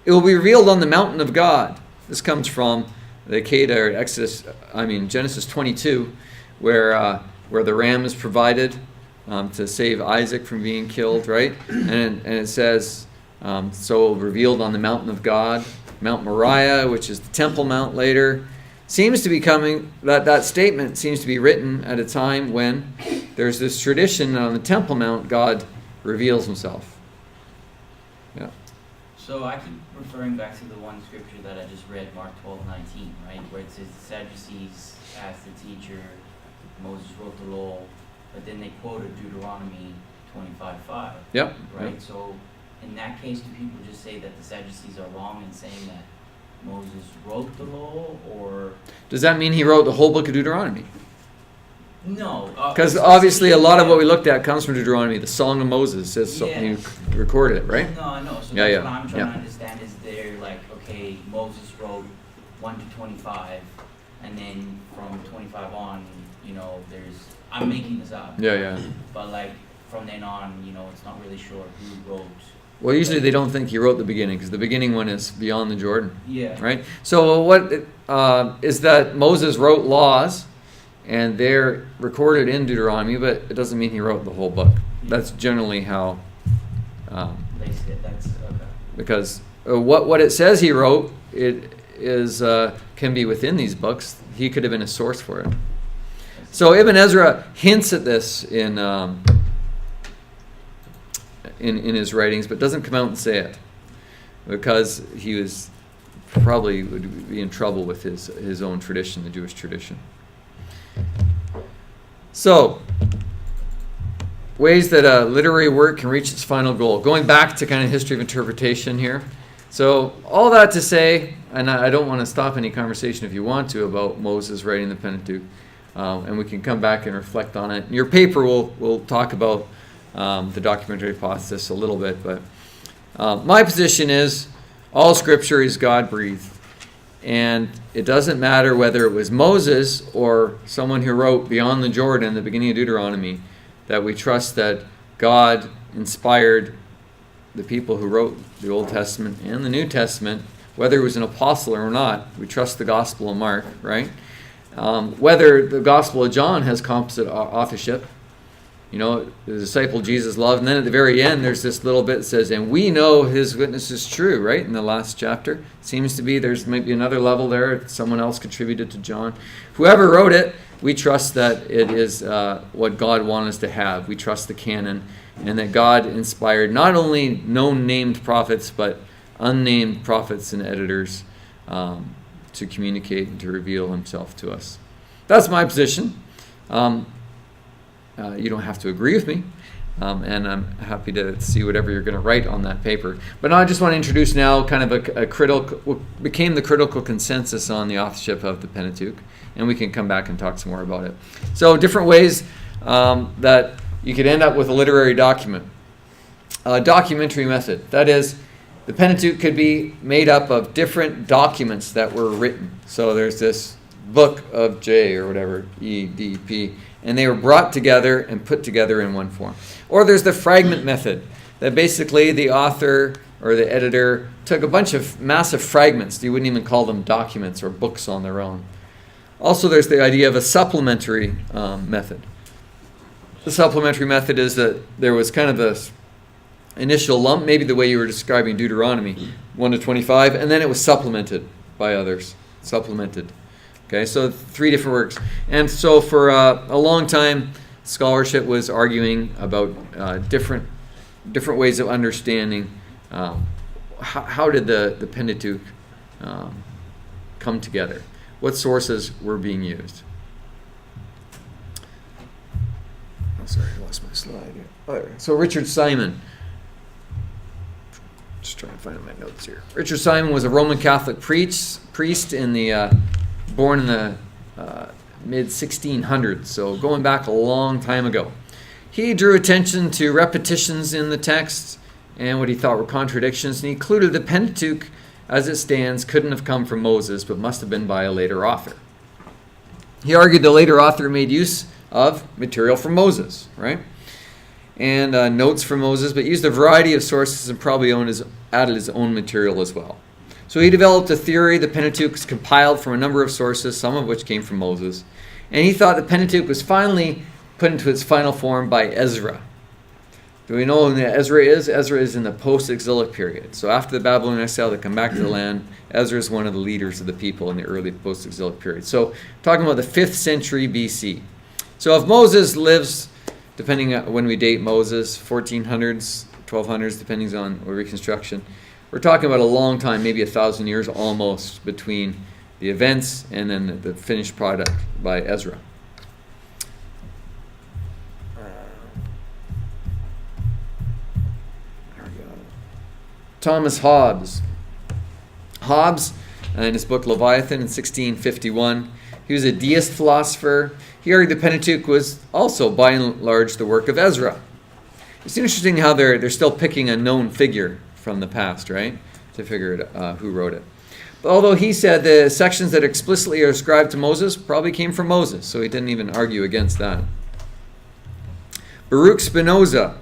It will be revealed on the mountain of God. This comes from the Akedah, or Genesis 22, where the ram is provided to save Isaac from being killed, right? And it says, so revealed on the mountain of God, Mount Moriah, which is the Temple Mount later. Seems to be coming, that statement seems to be written at a time when there's this tradition on the Temple Mount, God reveals himself. Yeah. So I keep referring back to the one scripture that I just read, Mark 12:19, right? Where it says the Sadducees asked the teacher, Moses wrote the law, but then they quoted Deuteronomy 25:5. Yep. Right? Yep. So in that case, do people just say that the Sadducees are wrong in saying that Moses wrote the law, or? Does that mean he wrote the whole book of Deuteronomy? No. Because obviously a lot of what we looked at comes from Deuteronomy. The Song of Moses says so, he recorded it, right? No, I know. So Yeah, that's yeah, what I'm trying yeah. to understand is they're like, okay, Moses wrote 1 to 25, and then from 25 on, I'm making this up. Yeah, yeah. But like from then on, it's not really sure who wrote. Well, usually they don't think he wrote the beginning because the beginning one is beyond the Jordan. Yeah. Right? So what is that Moses wrote laws and they're recorded in Deuteronomy, but it doesn't mean he wrote the whole book. That's generally how. They said that's okay. Because what it says he wrote, it is can be within these books. He could have been a source for it. So Ibn Ezra hints at this in his writings, but doesn't come out and say it because he was probably would be in trouble with his own tradition, the Jewish tradition. So, ways that a literary work can reach its final goal. Going back to kind of history of interpretation here. So, all that to say, and I don't want to stop any conversation if you want to about Moses writing the Pentateuch, and we can come back and reflect on it. Your paper will talk about the documentary hypothesis a little bit, but my position is all Scripture is God-breathed. And it doesn't matter whether it was Moses or someone who wrote Beyond the Jordan, the beginning of Deuteronomy, that we trust that God inspired the people who wrote the Old Testament and the New Testament whether he was an apostle or not. We trust the Gospel of Mark, right? Whether the Gospel of John has composite authorship, the disciple Jesus loved. And then at the very end, there's this little bit that says, and we know his witness is true, right? In the last chapter. Seems to be there's maybe another level there. Someone else contributed to John. Whoever wrote it, we trust that it is what God wanted us to have. We trust the canon, and that God inspired not only known named prophets, but unnamed prophets and editors to communicate and to reveal himself to us. That's my position. You don't have to agree with me, and I'm happy to see whatever you're going to write on that paper. But now I just want to introduce now kind of a critical, what became the critical consensus on the authorship of the Pentateuch, and we can come back and talk some more about it. So different ways that you could end up with a literary document. Documentary method. That is, the Pentateuch could be made up of different documents that were written. So there's this book of J or whatever, EDP, and they were brought together and put together in one form. Or there's the fragment method, that basically the author or the editor took a bunch of massive fragments. You wouldn't even call them documents or books on their own. Also, there's the idea of a supplementary method. The supplementary method is that there was kind of this initial lump, maybe the way you were describing Deuteronomy 1 to 25, and then it was supplemented by others. Supplemented. Okay, so 3 different works. And so for a long time, scholarship was arguing about different ways of understanding how did the Pentateuch come together. What sources were being used. Oh, sorry, I lost my slide here. Oh, there. So Richard Simon. Just trying to find my notes here. Richard Simon was a Roman Catholic priest born in the mid-1600s, so going back a long time ago. He drew attention to repetitions in the text and what he thought were contradictions, and he concluded the Pentateuch, as it stands, couldn't have come from Moses, but must have been by a later author. He argued the later author made use of material from Moses, right? And notes from Moses, but used a variety of sources and probably added his own material as well. So he developed a theory. The Pentateuch was compiled from a number of sources, some of which came from Moses. And he thought the Pentateuch was finally put into its final form by Ezra. Do we know who Ezra is? Ezra is in the post-exilic period. So after the Babylonian exile, they come back to the land. Ezra is one of the leaders of the people in the early post-exilic period. So talking about the 5th century BC. So if Moses lives, depending on when we date Moses, 1400s, 1200s, depending on Reconstruction, we're talking about a long time, maybe 1,000 years almost, between the events and then the finished product by Ezra. There we go. Thomas Hobbes. Hobbes, in his book Leviathan in 1651, he was a deist philosopher. He argued the Pentateuch was also, by and large, the work of Ezra. It's interesting how they're still picking a known figure from the past, right, to figure out who wrote it. But although he said the sections that explicitly are ascribed to Moses probably came from Moses, so he didn't even argue against that. Baruch Spinoza.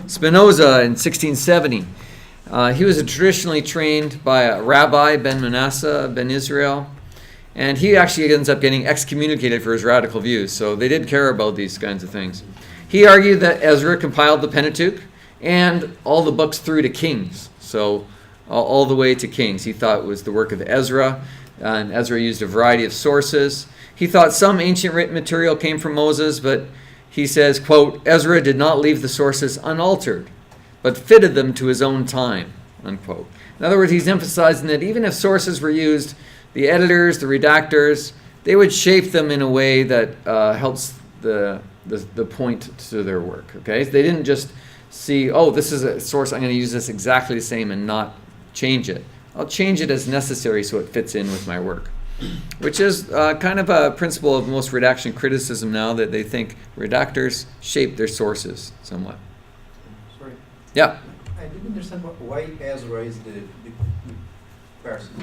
Spinoza in 1670. He was traditionally trained by a rabbi, Ben Manasseh, Ben Israel, and he actually ends up getting excommunicated for his radical views, so they did care about these kinds of things. He argued that Ezra compiled the Pentateuch and all the books through to Kings. So all the way to Kings. He thought it was the work of Ezra, and Ezra used a variety of sources. He thought some ancient written material came from Moses, but he says, quote, Ezra did not leave the sources unaltered, but fitted them to his own time, unquote. In other words, he's emphasizing that even if sources were used, the editors, the redactors, they would shape them in a way that helps the point to their work, okay? They didn't just see, oh, this is a source, I'm going to use this exactly the same and not change it. I'll change it as necessary so it fits in with my work, which is kind of a principle of most redaction criticism now, that they think redactors shape their sources somewhat. Sorry. Yeah. I didn't understand why Ezra is the person.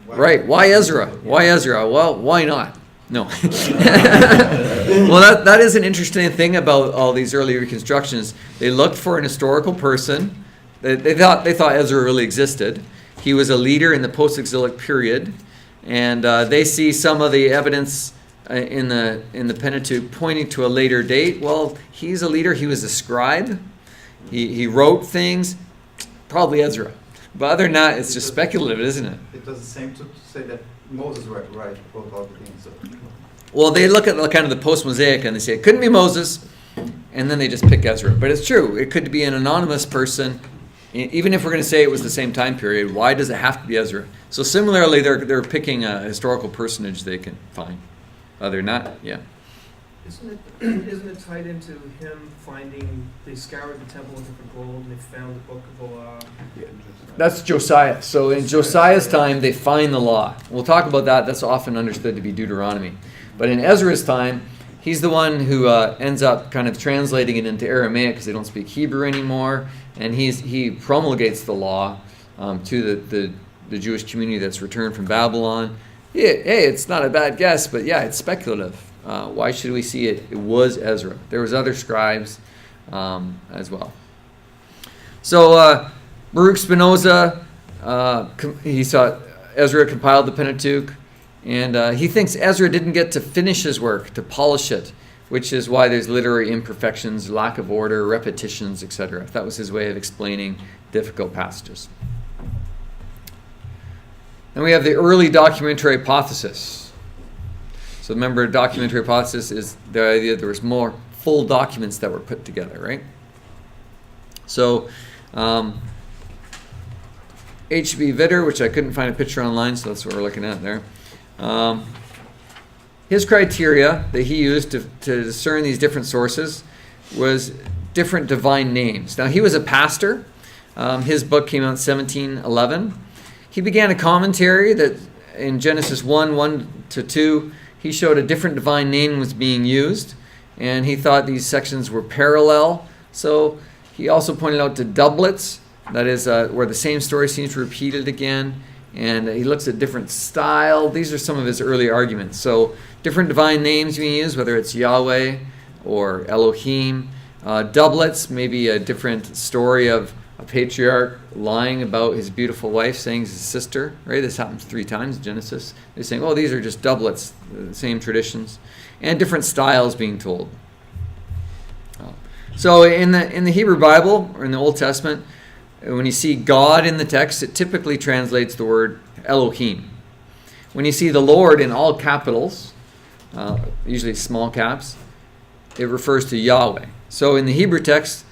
Right. Why Ezra? Why Ezra? Well, why not? No. Well, that is an interesting thing about all these early reconstructions. They looked for an historical person. They thought Ezra really existed, He was a leader in the post-exilic period, and they see some of the evidence in the Pentateuch pointing to a later date. Well, he's a leader. He was a scribe. He wrote things, probably Ezra. But other than that, it's just speculative, isn't it? It was the same to say that Moses wrote all the things. So. Well, they look at the kind of the post-Mosaic and they say it couldn't be Moses, and then they just pick Ezra. But it's true. It could be an anonymous person. Even if we're going to say it was the same time period, why does it have to be Ezra? So similarly, they're picking a historical personage they can find. Other than that, yeah. Isn't it tied into him finding, they scoured the temple looking for gold and they found the book of the law? That's Josiah. So in Josiah's time, they find the law. We'll talk about that. That's often understood to be Deuteronomy. But in Ezra's time, he's the one who ends up kind of translating it into Aramaic because they don't speak Hebrew anymore. And he promulgates the law to the Jewish community that's returned from Babylon. Hey, it's not a bad guess, but yeah, it's speculative. Why should we see it? It was Ezra. There was other scribes as well. So Baruch Spinoza, he saw Ezra compiled the Pentateuch, and he thinks Ezra didn't get to finish his work, to polish it, which is why there's literary imperfections, lack of order, repetitions, etc. That was his way of explaining difficult passages. Then we have the early documentary hypothesis. So remember, documentary hypothesis is the idea that there was more full documents that were put together, right? So H.B. Vitter, which I couldn't find a picture online, so that's what we're looking at there. His criteria that he used to discern these different sources was different divine names. Now, he was a pastor. His book came out in 1711. He began a commentary that in Genesis 1:1-2, he showed a different divine name was being used, and he thought these sections were parallel. So he also pointed out to doublets, that is where the same story seems repeated again, and he looks at different style. These are some of his early arguments. So different divine names being used, whether it's Yahweh or Elohim. Doublets, maybe a different story of a patriarch lying about his beautiful wife, saying he's his sister, right? This happens 3 times in Genesis. They're saying, oh, these are just doublets, the same traditions, and different styles being told. So in the Hebrew Bible, or in the Old Testament, when you see God in the text, it typically translates the word Elohim. When you see the Lord in all capitals, usually small caps, it refers to Yahweh. So in the Hebrew text,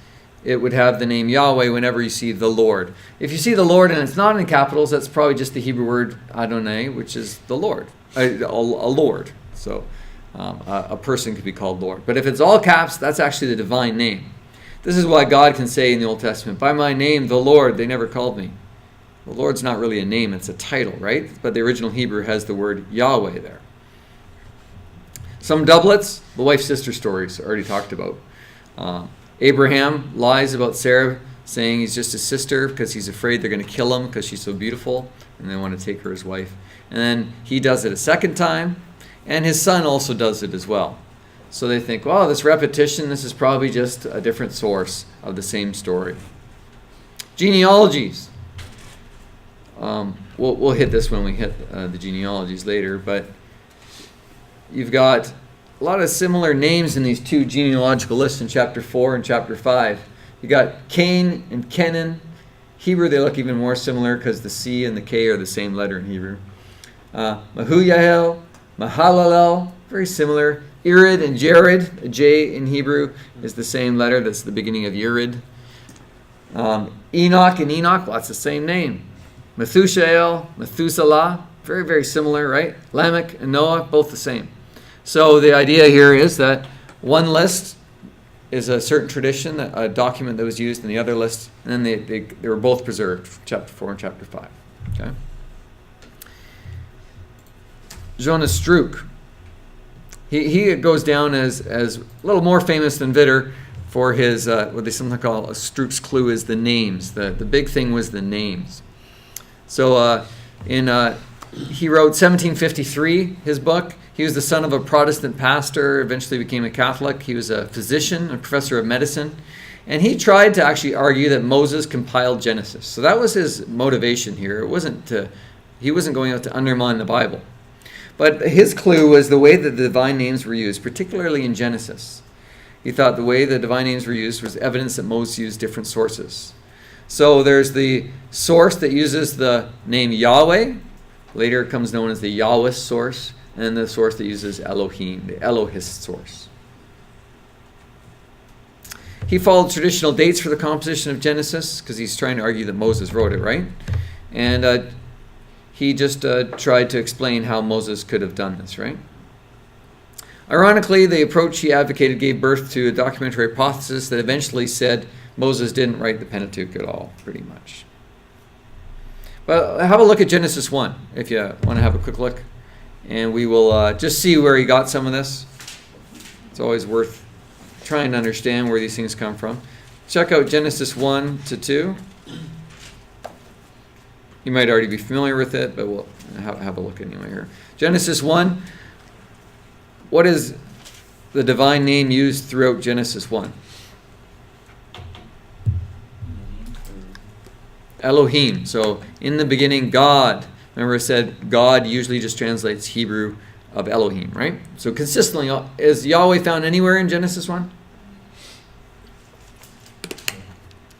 it would have the name Yahweh whenever you see the Lord. If you see the Lord and it's not in capitals, that's probably just the Hebrew word Adonai, which is the Lord, a Lord. So a person could be called Lord. But if it's all caps, that's actually the divine name. This is why God can say in the Old Testament, by my name, the Lord, they never called me. The Lord's not really a name, it's a title, right? But the original Hebrew has the word Yahweh there. Some doublets, the wife-sister stories already talked about. Abraham lies about Sarah, saying he's just his sister because he's afraid they're going to kill him because she's so beautiful, and they want to take her as wife. And then he does it a second time, and his son also does it as well. So they think, well, this repetition, this is probably just a different source of the same story. Genealogies. We'll hit this when we hit the genealogies later, but you've got a lot of similar names in these 2 genealogical lists in chapter 4 and chapter 5. You got Cain and Kenan. Hebrew, they look even more similar because the C and the K are the same letter in Hebrew. Mahuyael, Mahalalel, very similar. Irid and Jared, a J in Hebrew is the same letter. That's the beginning of Irid. Enoch and Enoch, well, that's the same name. Methusael, Methuselah, very, very similar, right? Lamech and Noah, both the same. So the idea here is that one list is a certain tradition, a document that was used in the other list, and then they were both preserved, chapter 4 and chapter 5. Okay. Jonas Struck. He goes down as a little more famous than Vitter for his, what they sometimes call a Struck's clue is the names. The big thing was the names. So he wrote 1753, his book. He was the son of a Protestant pastor, eventually became a Catholic. He was a physician, a professor of medicine. And he tried to actually argue that Moses compiled Genesis. So that was his motivation here. It wasn't he wasn't going out to undermine the Bible. But his clue was the way that the divine names were used, particularly in Genesis. He thought the way the divine names were used was evidence that Moses used different sources. So there's the source that uses the name Yahweh. Later it comes known as the Yahwist source. And the source that uses Elohim, the Elohist source. He followed traditional dates for the composition of Genesis because he's trying to argue that Moses wrote it, right? And he just tried to explain how Moses could have done this, right? Ironically, the approach he advocated gave birth to a documentary hypothesis that eventually said Moses didn't write the Pentateuch at all, pretty much. But have a look at Genesis 1, if you want to have a quick look. And we will just see where he got some of this. It's always worth trying to understand where these things come from. Check out Genesis 1 to 2. You might already be familiar with it, but we'll have a look anyway here. Genesis 1. What is the divine name used throughout Genesis 1? Elohim. So in the beginning, God. Remember, it said God usually just translates Hebrew of Elohim, right? So consistently, is Yahweh found anywhere in Genesis 1?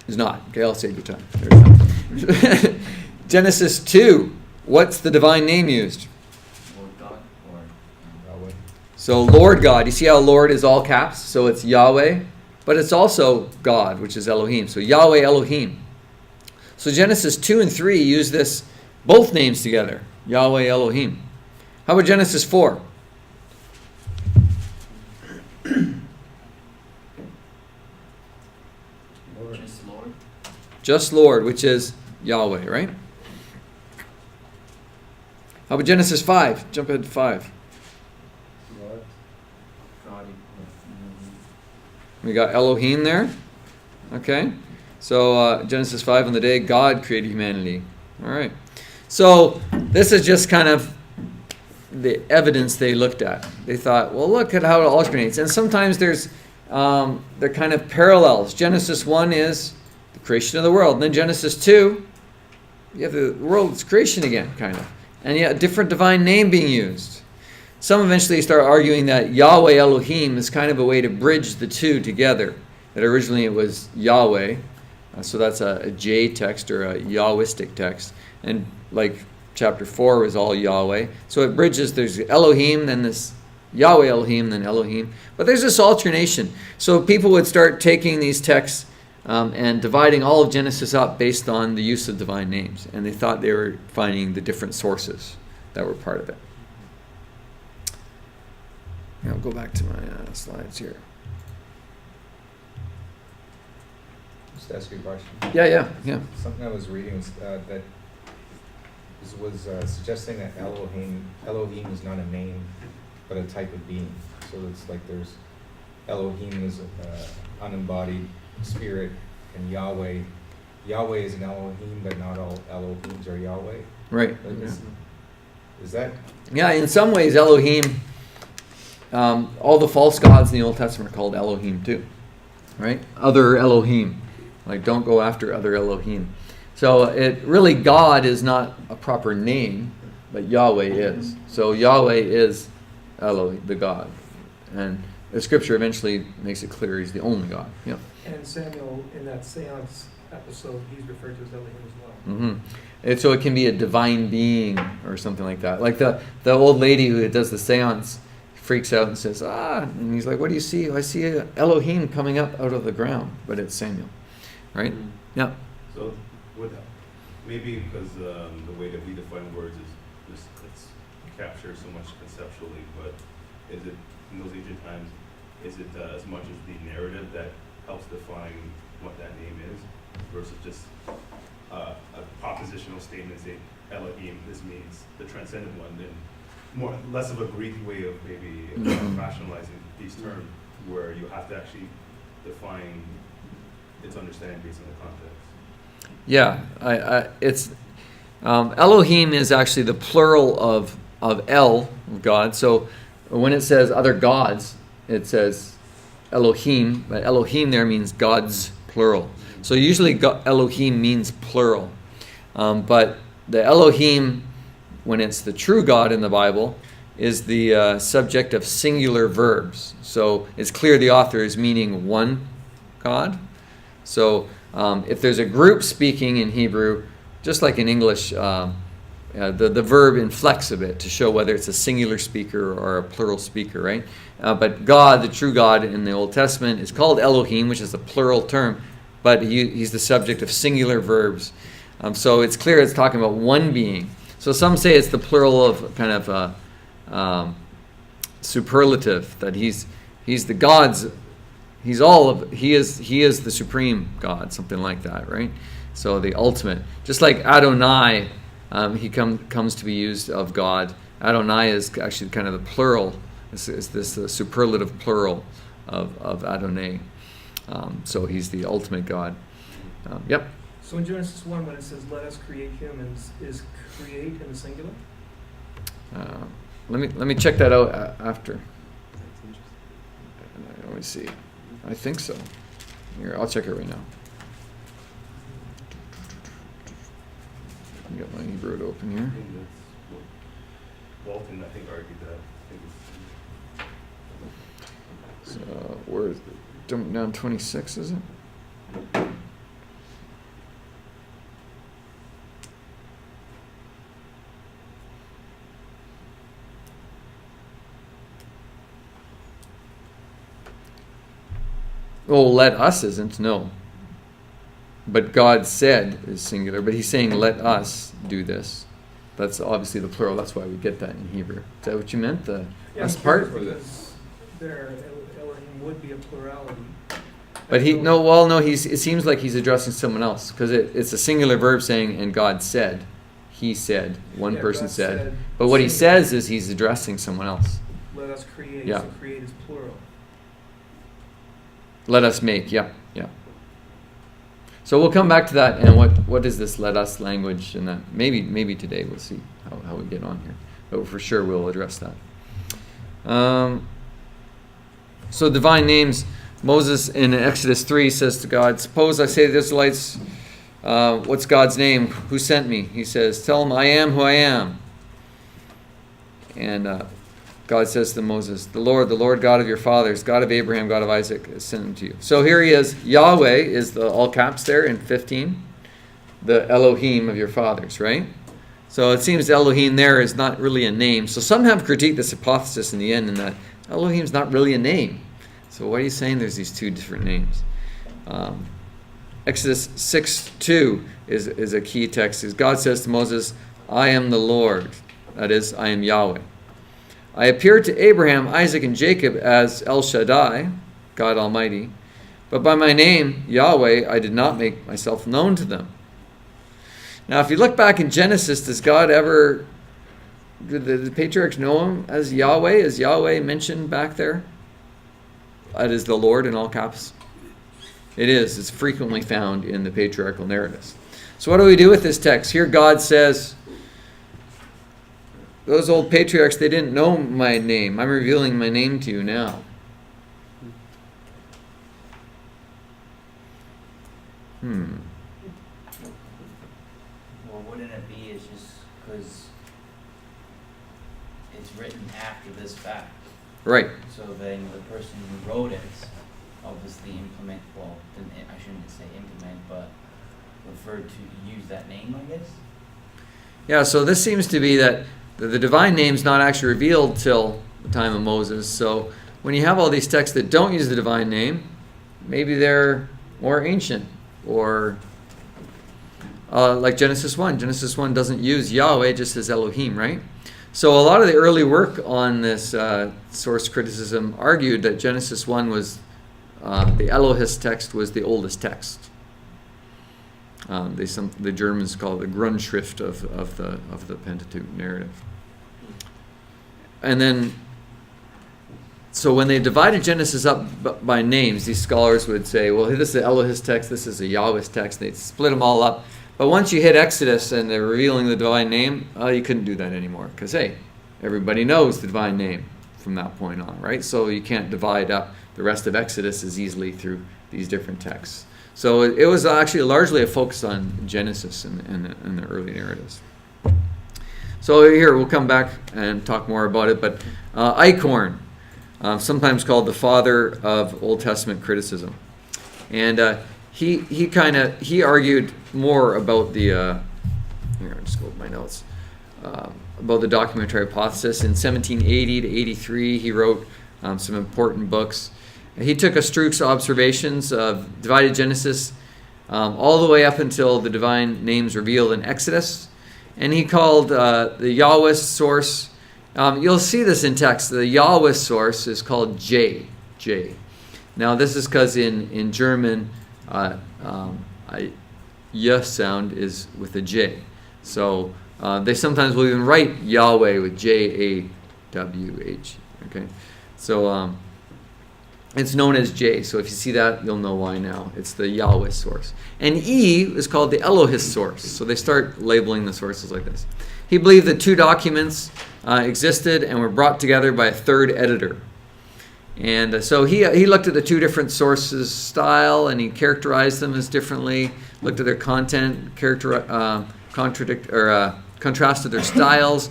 Is not. Okay, I'll save you time. Genesis 2. What's the divine name used? Lord God or Yahweh. So Lord God. You see how Lord is all caps? So it's Yahweh, but it's also God, which is Elohim. So Yahweh Elohim. So Genesis 2 and 3 use this, both names together. Yahweh Elohim. How about Genesis 4? just Lord. Just Lord, which is Yahweh, right? How about Genesis 5? Jump ahead to 5. God. We got Elohim there. Okay. So Genesis 5, on the day God created humanity. All right. So this is just kind of the evidence they looked at. They thought, well, look at how it alternates. And sometimes they're kind of parallels. Genesis 1 is the creation of the world. And then Genesis 2, you have the world's creation again, kind of. And yet a different divine name being used. Some eventually start arguing that Yahweh Elohim is kind of a way to bridge the two together. That originally it was Yahweh. So that's a J text or a Yahwistic text. And like chapter 4 was all Yahweh. So it bridges, there's Elohim, then this Yahweh Elohim, then Elohim. But there's this alternation. So people would start taking these texts and dividing all of Genesis up based on the use of divine names. And they thought they were finding the different sources that were part of it. I'll go back to my slides here. Just ask you a question. Yeah. Something I was reading was that was suggesting that Elohim is not a name, but a type of being. So it's like there's Elohim is an unembodied spirit, and Yahweh is an Elohim, but not all Elohims are Yahweh. Right. Is that? Yeah, in some ways Elohim, all the false gods in the Old Testament are called Elohim too. Right? Other Elohim. Like, don't go after other Elohim. So it really, God is not a proper name, but Yahweh is. So Yahweh is Elohim, the God. And the scripture eventually makes it clear he's the only God. Yeah. And Samuel, in that seance episode, he's referred to as Elohim as well. Mm-hmm. And so it can be a divine being or something like that. Like the old lady who does the seance freaks out and says, and he's like, what do you see? I see a Elohim coming up out of the ground, but it's Samuel. Right? Mm-hmm. Yeah. So, maybe because the way that we define words is just it's captured so much conceptually, but is it in those ancient times? Is it as much as the narrative that helps define what that name is, versus just a propositional statement saying Elohim, this means the transcendent one, then less of a Greek way of maybe rationalizing these terms, where you have to actually define its understanding based on the context. Yeah, it's Elohim is actually the plural of El, God. So when it says other gods, it says Elohim, but Elohim there means gods, plural. So usually Elohim means plural. But the Elohim, when it's the true God in the Bible, is the subject of singular verbs. So it's clear the author is meaning one God. So if there's a group speaking in Hebrew, just like in English, the verb inflects a bit to show whether it's a singular speaker or a plural speaker, right? But God, the true God in the Old Testament, is called Elohim, which is a plural term, but he's the subject of singular verbs. So it's clear it's talking about one being. So some say it's the plural of kind of superlative, that he's the God's, he is the supreme God, something like that, right? So the ultimate, just like Adonai, he comes to be used of God. Adonai is actually kind of the plural. It's this superlative plural of Adonai. So he's the ultimate God. Yep. So in Genesis 1, when it says, "Let us create humans," is create in the singular? Let me check that out after. Let me see. I think so. Here, I'll check it right now. I got my Hebrew to open here. I think that's what Walton, I think, argued that. I think So where is it? Down 26, is it? Oh, let us isn't, no. But God said is singular, but he's saying let us do this. That's obviously the plural. That's why we get that in Hebrew. Is that what you meant? The us part? Because there, Elohim would be a plurality. But it seems like he's addressing someone else, because it's a singular verb saying, and God said. He said. One person God said. But what he says is he's addressing someone else. Let us create. Yeah. So create is plural. Let us make, yeah. So we'll come back to that, and what is this let us language, and that maybe today we'll see how we get on here. But for sure we'll address that. So divine names, Moses in Exodus 3 says to God, "Suppose I say to the Israelites, what's God's name? Who sent me?" He says, "Tell them I am who I am." And God says to Moses, the Lord God of your fathers, God of Abraham, God of Isaac, has sent him to you. So here he is. Yahweh is the all caps there in 15. The Elohim of your fathers, right? So it seems Elohim there is not really a name. So some have critiqued this hypothesis in the end, in that Elohim's not really a name. So what are you saying there's these two different names? Exodus 6:2 is a key text. God says to Moses, I am the Lord. That is, I am Yahweh. I appeared to Abraham, Isaac, and Jacob as El Shaddai, God Almighty, but by my name, Yahweh, I did not make myself known to them. Now, if you look back in Genesis, did the patriarchs know him as Yahweh? Is Yahweh mentioned back there? That is the Lord in all caps. It is. It's frequently found in the patriarchal narratives. So what do we do with this text? Here God says, those old patriarchs, they didn't know my name. I'm revealing my name to you now. Well, wouldn't it be it's just because it's written after this fact? Right. So then the person who wrote it obviously I shouldn't say implement, but referred to use that name, I guess? Yeah, so this seems to be that the divine name's not actually revealed till the time of Moses. So when you have all these texts that don't use the divine name, maybe they're more ancient, or like Genesis 1. Genesis 1 doesn't use Yahweh, it just says Elohim, right? So a lot of the early work on this source criticism argued that Genesis 1 was, the Elohist text was the oldest text. The Germans call it the Grundschrift of the Pentateuch narrative. And then, so when they divided Genesis up by names, these scholars would say, well, this is the Elohist text, this is a Yahwist text. They'd split them all up. But once you hit Exodus and they're revealing the divine name, you couldn't do that anymore. Because, hey, everybody knows the divine name from that point on, right? So you can't divide up the rest of Exodus is easily through these different texts. So it was actually largely a focus on Genesis in the early narratives. So here, we'll come back and talk more about it, but Eichhorn, sometimes called the father of Old Testament criticism. And he argued more about the, here, I'll just go with my notes, about the documentary hypothesis. In 1780 to 83, he wrote some important books. He took Strouk's observations of divided Genesis all the way up until the divine names revealed in Exodus, and he called the Yahweh source, you'll see this in text, the Yahweh source is called J. Now this is because in German, Y sound is with a J. So they sometimes will even write Yahweh with Jawh. Okay, so it's known as J. So if you see that, you'll know why now. It's the Yahweh source. And E is called the Elohist source. So they start labeling the sources like this. He believed that two documents existed and were brought together by a third editor. And so he looked at the two different sources' style, and he characterized them as differently. Looked at their content, contrasted their styles,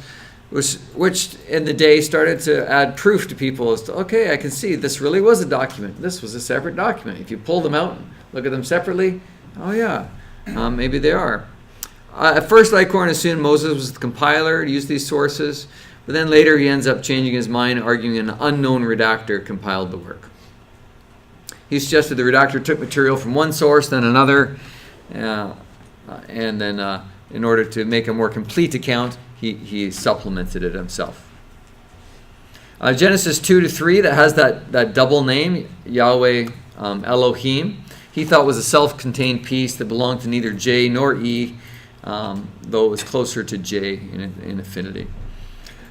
which in the day started to add proof to people as to, okay, I can see this really was a document. This was a separate document. If you pull them out and look at them separately, oh yeah, maybe they are. At first, Eichhorn assumed Moses was the compiler, used these sources, but then later he ends up changing his mind, arguing an unknown redactor compiled the work. He suggested the redactor took material from one source, then another, and then in order to make a more complete account, he supplemented it himself. Genesis 2-3, that has that double name, Yahweh Elohim, he thought was a self-contained piece that belonged to neither J nor E, though it was closer to J in affinity.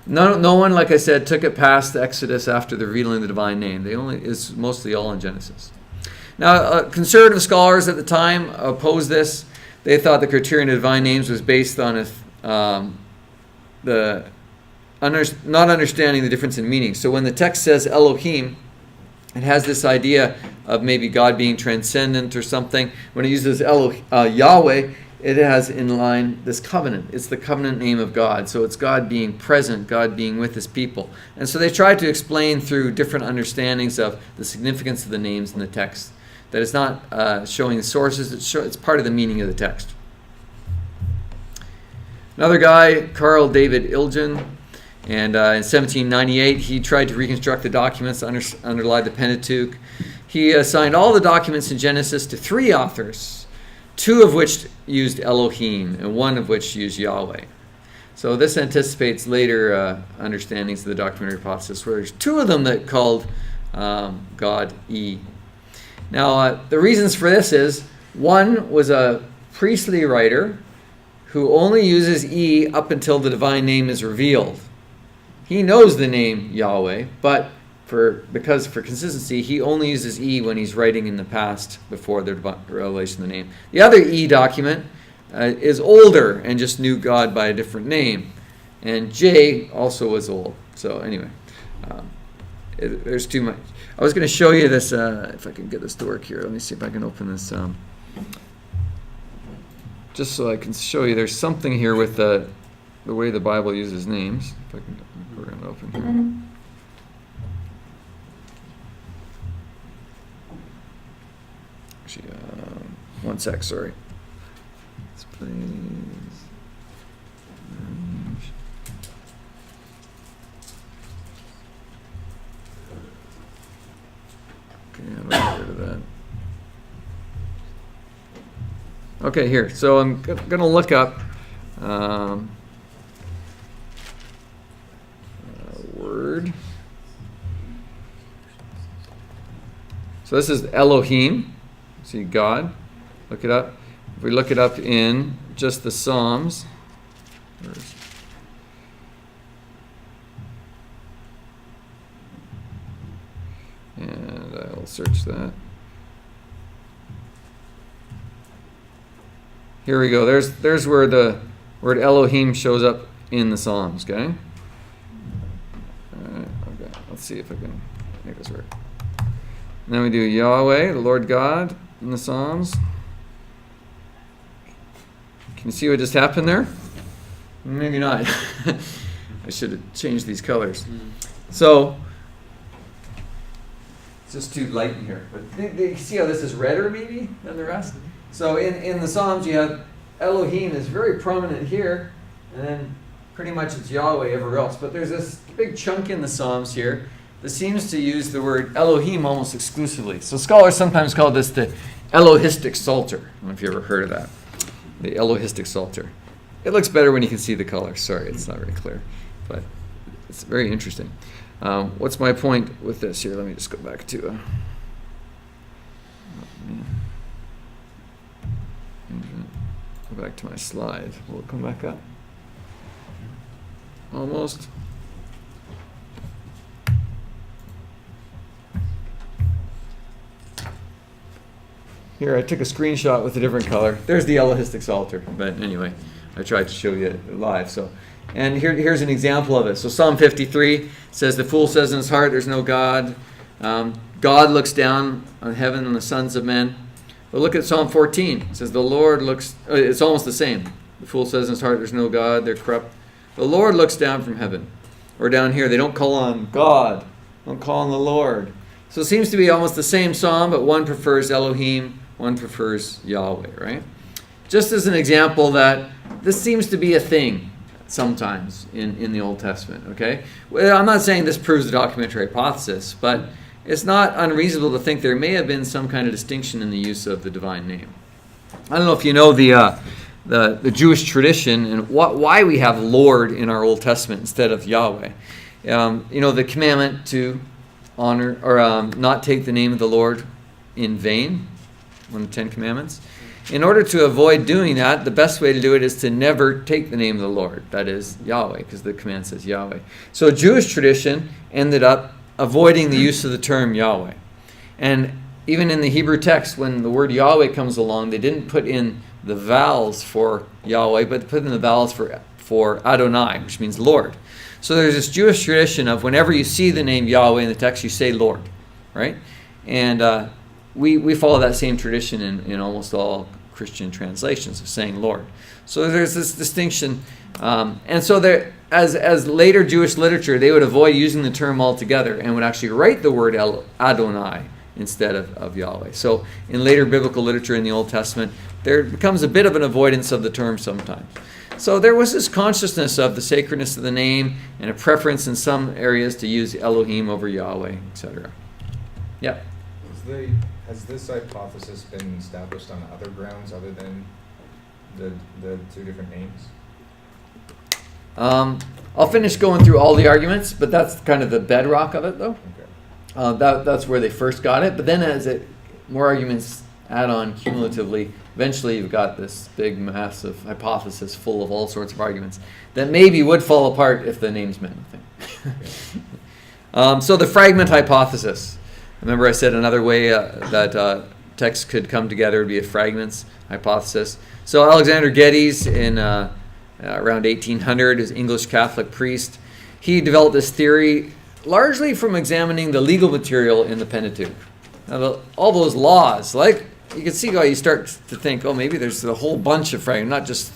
No one, like I said, took it past the Exodus after the revealing of the divine name. It's mostly all in Genesis. Now, conservative scholars at the time opposed this. They thought the criterion of divine names was based on not understanding the difference in meaning. So when the text says Elohim, it has this idea of maybe God being transcendent or something. When it uses Yahweh, it has in line this covenant. It's the covenant name of God. So it's God being present, God being with his people. And so they tried to explain through different understandings of the significance of the names in the text, that it's not showing the sources, it's part of the meaning of the text. Another guy, Carl David Ilgen, and in 1798 he tried to reconstruct the documents that underlie the Pentateuch. He assigned all the documents in Genesis to three authors, two of which used Elohim and one of which used Yahweh. So this anticipates later understandings of the documentary hypothesis, where there's two of them that called God E. Now, the reasons for this is, one was a priestly writer who only uses E up until the divine name is revealed. He knows the name Yahweh, but because for consistency, he only uses E when he's writing in the past before the revelation of the name. The other E document is older and just knew God by a different name. And J also was old. So anyway, there's too much. I was going to show you this, if I can get this to work here. Let me see if I can open this. Just so I can show you, there's something here with the way the Bible uses names. If I can get the program to open here. Actually, one sec, sorry. Let's please. Okay, how do I get rid of that? Okay, here. So I'm going to look up word. So this is Elohim. See God. Look it up. If we look it up in just the Psalms. And I'll search that. Here we go. There's where the word Elohim shows up in the Psalms, okay? Alright, okay. Let's see if I can make this work. And then we do Yahweh, the Lord God, in the Psalms. Can you see what just happened there? Maybe not. I should have changed these colors. So, it's just too light in here. But you see how this is redder maybe than the rest? So in the Psalms you have Elohim is very prominent here, and then pretty much it's Yahweh everywhere else. But there's this big chunk in the Psalms here that seems to use the word Elohim almost exclusively. So scholars sometimes call this the Elohistic Psalter. I don't know if you ever heard of that. The Elohistic Psalter. It looks better when you can see the color. Sorry, it's not very clear. But it's very interesting. What's my point with this here? Let me just go back to... go back to my slide. Will it come back up? Almost. Here, I took a screenshot with a different color. There's the Elohistic Psalter. But anyway, I tried to show you it live. And here's an example of it. So Psalm 53 says, the fool says in his heart, there's no God. God looks down on heaven and the sons of men. But look at Psalm 14. It says, the Lord looks... it's almost the same. The fool says in his heart, there's no God. They're corrupt. The Lord looks down from heaven. Or down here, they don't call on God. Don't call on the Lord. So it seems to be almost the same psalm, but one prefers Elohim, one prefers Yahweh, right? Just as an example that this seems to be a thing sometimes in the Old Testament, okay? Well, I'm not saying this proves the documentary hypothesis, but it's not unreasonable to think there may have been some kind of distinction in the use of the divine name. I don't know if you know the Jewish tradition and why we have Lord in our Old Testament instead of Yahweh. The commandment to honor or not take the name of the Lord in vain, one of the 10 Commandments. In order to avoid doing that, the best way to do it is to never take the name of the Lord, that is Yahweh, because the command says Yahweh. So Jewish tradition ended up avoiding the use of the term Yahweh. And even in the Hebrew text, when the word Yahweh comes along, they didn't put in the vowels for Yahweh, but they put in the vowels for Adonai, which means Lord. So there's this Jewish tradition of whenever you see the name Yahweh in the text, you say Lord, right? And we follow that same tradition in almost all Christian translations of saying Lord. So there's this distinction. And so there, as later Jewish literature, they would avoid using the term altogether and would actually write the word Adonai instead of Yahweh. So in later biblical literature in the Old Testament, there becomes a bit of an avoidance of the term sometimes. So there was this consciousness of the sacredness of the name and a preference in some areas to use Elohim over Yahweh, etc. Yeah. Has this hypothesis been established on other grounds other than the two different names? I'll finish going through all the arguments, but that's kind of the bedrock of it, though. Okay. That's where they first got it. But then as more arguments add on cumulatively, eventually you've got this big, massive hypothesis full of all sorts of arguments that maybe would fall apart if the names meant nothing. So the fragment hypothesis. Remember I said another way that texts could come together would be a fragments hypothesis. So Alexander Geddes in around 1800, is English Catholic priest. He developed this theory largely from examining the legal material in the Pentateuch. Now, all those laws, like you can see how you start to think, oh, maybe there's a whole bunch of fragments, not just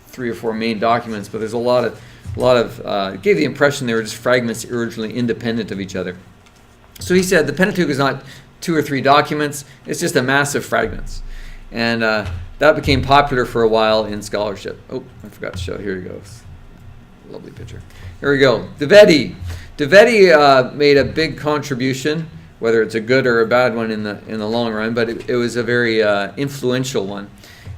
3 or 4 main documents, but there's a lot of. It gave the impression they were just fragments originally independent of each other. So he said the Pentateuch is not 2 or 3 documents; it's just a mass of fragments, and that became popular for a while in scholarship. Oh, I forgot to show. Here he goes. Lovely picture. Here we go. DeVeti made a big contribution, whether it's a good or a bad one in the long run, but it was a very influential one.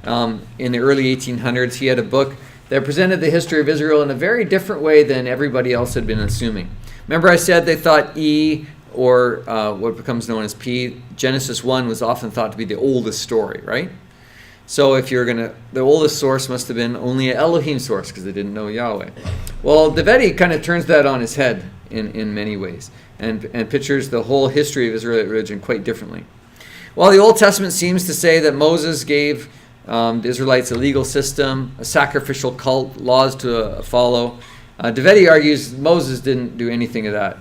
In the early 1800s, he had a book that presented the history of Israel in a very different way than everybody else had been assuming. Remember I said they thought E, or what becomes known as P, Genesis 1 was often thought to be the oldest story, right? So if you're the oldest source must have been only an Elohim source because they didn't know Yahweh. Well, DeVeti kind of turns that on his head in many ways and pictures the whole history of Israelite religion quite differently. While the Old Testament seems to say that Moses gave the Israelites a legal system, a sacrificial cult, laws to follow, DeVeti argues Moses didn't do anything of that.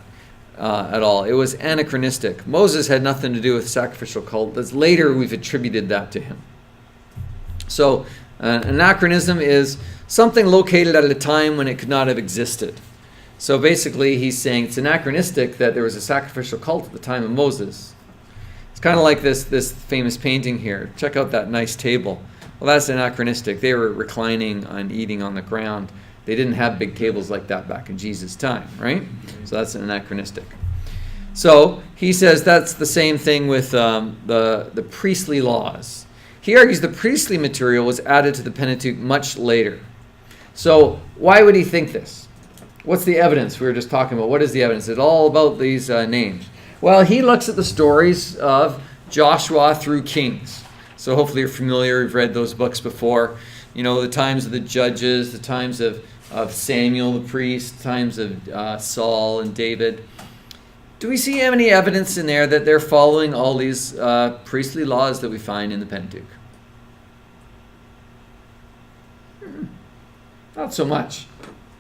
at all. It was anachronistic. Moses had nothing to do with sacrificial cult. That's later we've attributed that to him. So anachronism is something located at a time when it could not have existed. So basically he's saying it's anachronistic that there was a sacrificial cult at the time of Moses. It's kind of like this famous painting here. Check out that nice table. Well, that's anachronistic. They were reclining and eating on the ground. They didn't have big tables like that back in Jesus' time, right? So that's anachronistic. So he says that's the same thing with the priestly laws. He argues the priestly material was added to the Pentateuch much later. So why would he think this? What's the evidence? We were just talking about what is the evidence? It's all about these names. Well, he looks at the stories of Joshua through Kings. So hopefully you're familiar, you've read those books before. You know, the times of the judges, the times of Samuel the priest, times of Saul and David. Do we see any evidence in there that they're following all these priestly laws that we find in the Pentateuch? Not so much,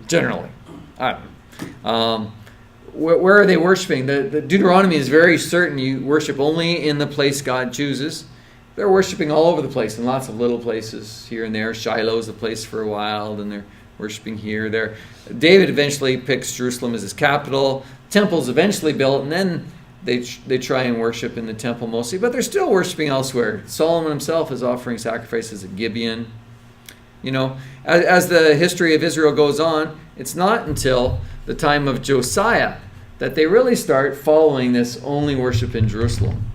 generally. I don't know. Where are they worshiping? The Deuteronomy is very certain you worship only in the place God chooses. They're worshiping all over the place in lots of little places here and there. Shiloh's the place for a while, and they're worshiping here. David eventually picks Jerusalem as his capital. Temple's eventually built, and then they try and worship in the temple mostly, but they're still worshiping elsewhere. Solomon himself is offering sacrifices at Gibeon. You know, as the history of Israel goes on, it's not until the time of Josiah that they really start following this only worship in Jerusalem.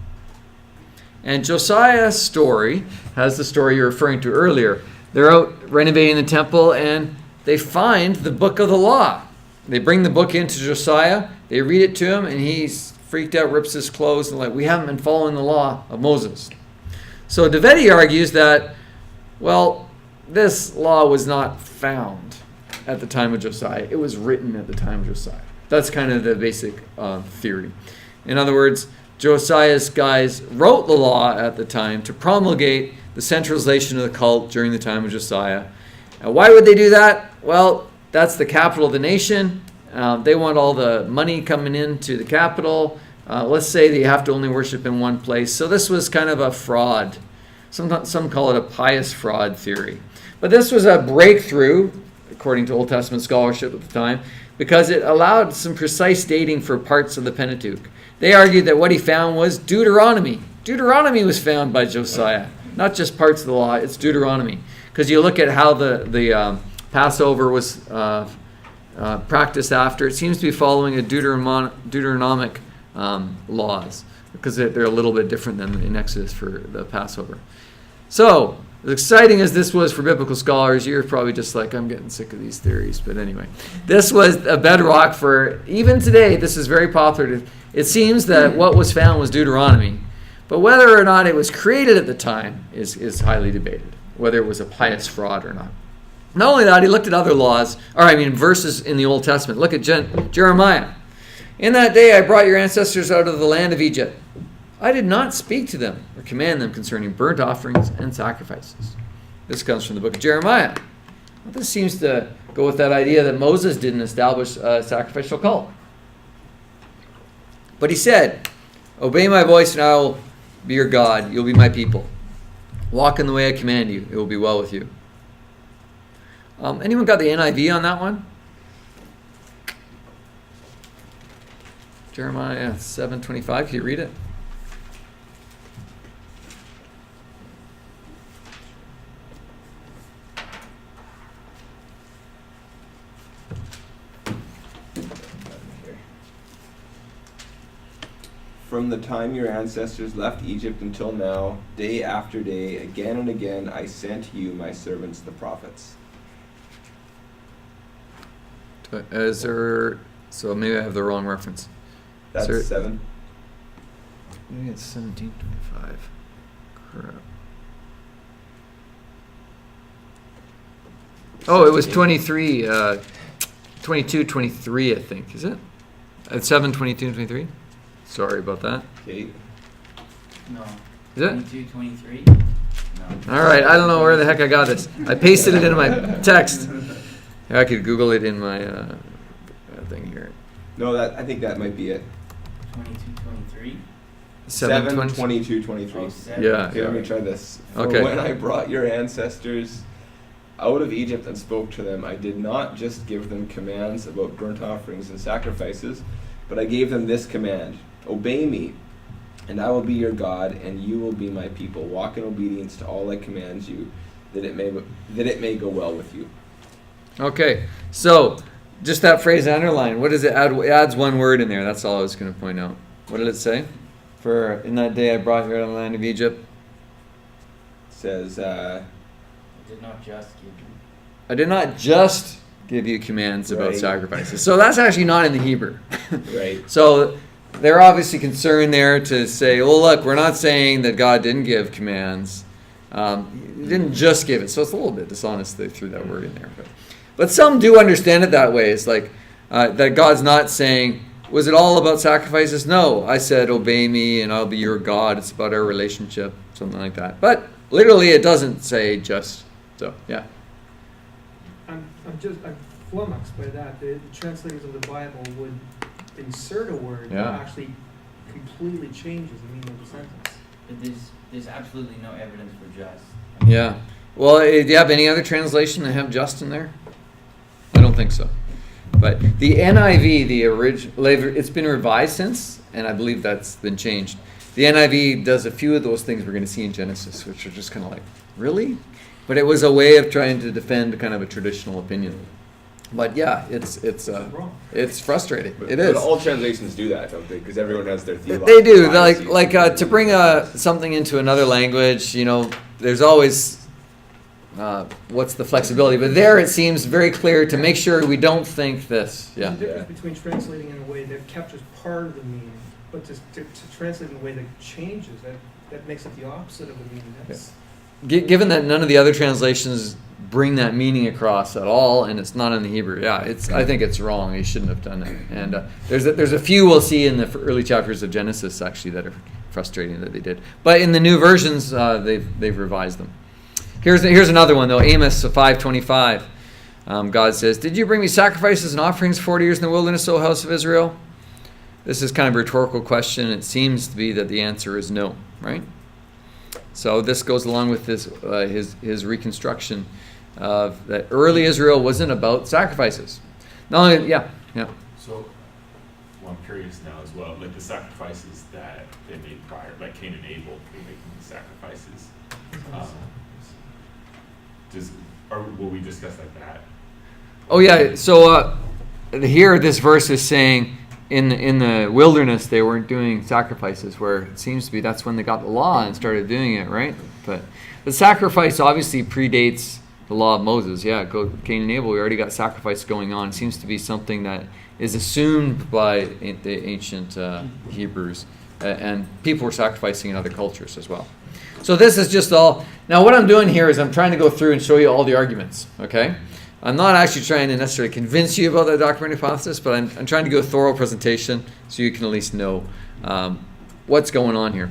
And Josiah's story has the story you're referring to earlier. They're out renovating the temple and they find the book of the law. They bring the book into Josiah, they read it to him, and he's freaked out, rips his clothes, and like, we haven't been following the law of Moses. So Deveti argues that, well, this law was not found at the time of Josiah. It was written at the time of Josiah. That's kind of the basic theory. In other words, Josiah's guys wrote the law at the time to promulgate the centralization of the cult during the time of Josiah. And why would they do that? Well, that's the capital of the nation. They want all the money coming into the capital. Let's say that you have to only worship in one place. So this was kind of a fraud. Some call it a pious fraud theory. But this was a breakthrough, according to Old Testament scholarship at the time, because it allowed some precise dating for parts of the Pentateuch. They argued that what he found was Deuteronomy. Deuteronomy was found by Josiah, not just parts of the law, it's Deuteronomy. Because you look at how the Passover was practiced after, it seems to be following a Deuteronomic laws, because they're a little bit different than in Exodus for the Passover. So, as exciting as this was for biblical scholars, you're probably just like, I'm getting sick of these theories. But anyway, this was a bedrock for, even today, this is very popular. It seems that what was found was Deuteronomy. But whether or not it was created at the time is highly debated, whether it was a pious fraud or not. Not only that, he looked at other laws, verses in the Old Testament. Look at Jeremiah. In that day I brought your ancestors out of the land of Egypt. I did not speak to them or command them concerning burnt offerings and sacrifices. This comes from the book of Jeremiah. Well, this seems to go with that idea that Moses didn't establish a sacrificial cult. But he said, obey my voice and I will be your God. You'll be my people. Walk in the way I command you. It will be well with you. Anyone got the NIV on that one? Jeremiah 7:25. Can you read it? From the time your ancestors left Egypt until now, day after day, again and again, I sent you my servants, the prophets. So maybe I have the wrong reference. That's 7. Maybe it's 17:25. Crap. Oh, it was 23, 22, 23, I think. Is it? At 7, 22, and 23? Sorry about that. Okay. No. Is it? 22, 23? No. All right, I don't know where the heck I got this. I pasted it into my text. I could Google it in my thing here. No, I think that might be it. 22, 23? 7, 22, 23. Oh, 7. Yeah. Okay, let me try this. For Okay. when I brought your ancestors out of Egypt and spoke to them, I did not just give them commands about burnt offerings and sacrifices, but I gave them this command: obey me, and I will be your God, and you will be my people. Walk in obedience to all I command you, that it may go well with you. Okay, so just that phrase underline. What does it add? It adds one word in there. That's all I was going to point out. What did it say? For in that day I brought you out of the land of Egypt. It says, I did not just give you. I did not just give you commands about Right. sacrifices. So that's actually not in the Hebrew. right. So they're obviously concerned there to say, well, look, we're not saying that God didn't give commands. He didn't just give it. So it's a little bit dishonest they threw that word in there. But some do understand it that way. It's like that God's not saying, was it all about sacrifices? No, I said, obey me and I'll be your God. It's about our relationship, something like that. But literally it doesn't say just. So, yeah. I'm flummoxed by that. The translators of the Bible would insert a word Yeah. that actually completely changes the meaning of the sentence. But there's absolutely no evidence for just. Yeah. Well, do you have any other translation that have just in there? I don't think so. But the NIV, the original, it's been revised since, and I believe that's been changed. The NIV does a few of those things we're going to see in Genesis, which are just kind of like, really? But it was a way of trying to defend kind of a traditional opinion. But yeah, it's wrong. It's frustrating. But, It is. But all translations do that, don't they? Because everyone has their theology. They do. To bring something into another language, there's always what's the flexibility. But there it seems very clear to make sure we don't think this. Yeah. There's a difference between translating in a way that captures part of the meaning, but to translate in a way that changes, that makes it the opposite of the meaning. That's Given that none of the other translations bring that meaning across at all, and it's not in the Hebrew, I think it's wrong. He shouldn't have done that. And there's a few we'll see in the early chapters of Genesis actually that are frustrating that they did. But in the new versions, they've revised them. Here's another one though. Amos 5:25. God says, "Did you bring me sacrifices and offerings 40 years in the wilderness, O house of Israel?" This is kind of a rhetorical question. It seems to be that the answer is no, right? So this goes along with his reconstruction of that early Israel wasn't about sacrifices. No, yeah. So, I'm curious now as well, like the sacrifices that they made prior, like Cain and Abel, they making sacrifices. Will we discuss like that? Oh yeah. So here this verse is saying in the wilderness they weren't doing sacrifices, where it seems to be that's when they got the law and started doing it, right? But the sacrifice obviously predates the law of Moses. Yeah, Cain and Abel, we already got sacrifice going on. It seems to be something that is assumed by the ancient Hebrews, and people were sacrificing in other cultures as well. So this is just all. Now what I'm doing here is I'm trying to go through and show you all the arguments, okay? I'm not actually trying to necessarily convince you about the documentary hypothesis, but I'm trying to do a thorough presentation so you can at least know what's going on here.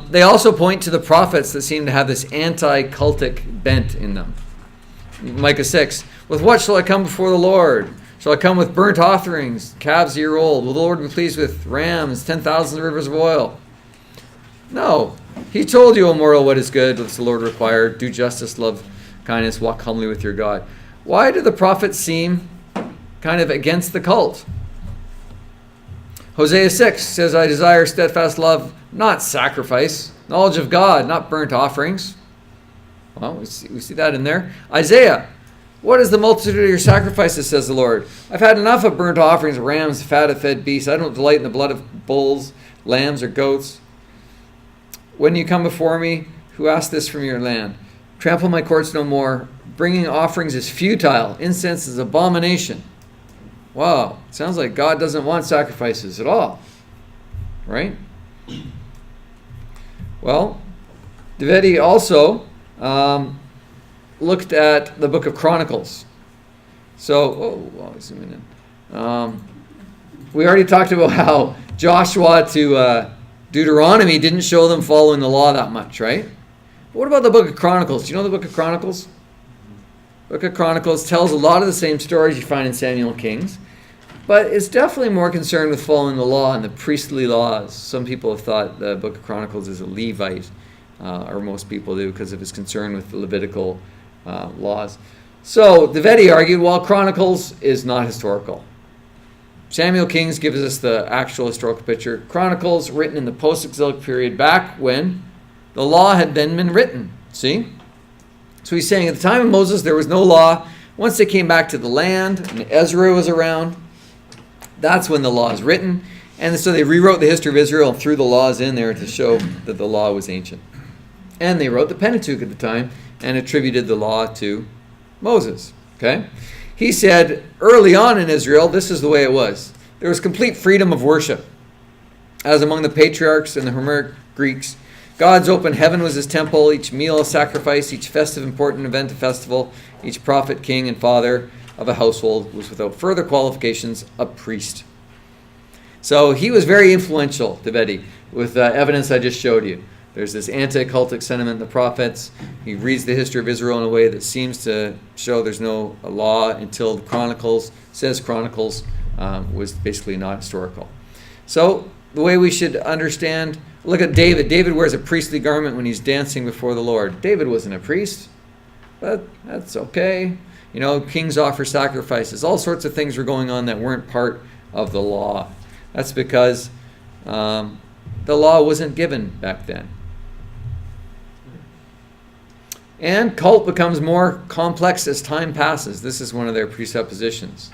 They also point to the prophets that seem to have this anti-cultic bent in them. Micah 6, "With what shall I come before the Lord? Shall I come with burnt offerings, calves a year old? Will the Lord be pleased with rams, 10,000 rivers of oil?" No. He told you, O mortal, what is good, what's the Lord required. Do justice, love kindness, walk humbly with your God. Why do the prophets seem kind of against the cult? Hosea 6 says, "I desire steadfast love, not sacrifice. Knowledge of God, not burnt offerings." Well, we see that in there. Isaiah, "What is the multitude of your sacrifices, says the Lord? I've had enough of burnt offerings, rams, fat of fed beasts. I don't delight in the blood of bulls, lambs, or goats. When you come before me, who asked this from your land? Trample my courts no more. Bringing offerings is futile. Incense is abomination." Wow, sounds like God doesn't want sacrifices at all, right? Well, Davidi also looked at the book of Chronicles. So, zooming in. We already talked about how Joshua to Deuteronomy didn't show them following the law that much, right? But what about the book of Chronicles? Do you know the book of Chronicles? Book of Chronicles tells a lot of the same stories you find in Samuel and Kings. But it's definitely more concerned with following the law and the priestly laws. Some people have thought the book of Chronicles is a Levite, or most people do, because of his concern with the Levitical laws. So Deveti argued, well, Chronicles is not historical. Samuel Kings gives us the actual historical picture. Chronicles written in the post-exilic period, back when the law had then been written. See? So he's saying at the time of Moses there was no law. Once they came back to the land and Ezra was around, that's when the law is written. And so they rewrote the history of Israel and threw the laws in there to show that the law was ancient. And they wrote the Pentateuch at the time and attributed the law to Moses. Okay? He said early on in Israel, this is the way it was. There was complete freedom of worship. As among the patriarchs and the Homeric Greeks, God's open heaven was his temple, each meal a sacrifice, each festive important event a festival, each prophet, king, and father of a household was without further qualifications a priest. So he was very influential, Deveti, with evidence I just showed you. There's this anti-cultic sentiment in the prophets. He reads the history of Israel in a way that seems to show there's no law until the Chronicles, says Chronicles was basically not historical. So the way we should understand, look at David. David wears a priestly garment when he's dancing before the Lord. David wasn't a priest, but that's okay. You know, kings offer sacrifices. All sorts of things were going on that weren't part of the law. That's because the law wasn't given back then. And cult becomes more complex as time passes. This is one of their presuppositions.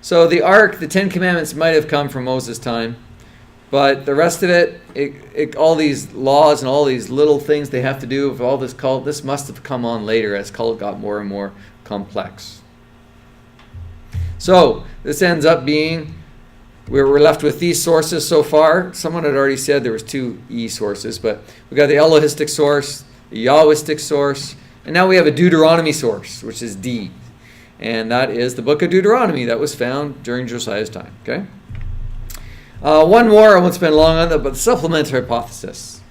So the Ark, the Ten Commandments might have come from Moses' time, but the rest of it, all these laws and all these little things they have to do with all this cult, this must have come on later as cult got more and more complex. So this ends up being, we're left with these sources so far. Someone had already said there was 2 E sources, but we got the Elohistic source, the Yahwistic source, and now we have a Deuteronomy source, which is D. And that is the book of Deuteronomy that was found during Josiah's time. Okay. One more, I won't spend long on that, but the supplementary hypothesis.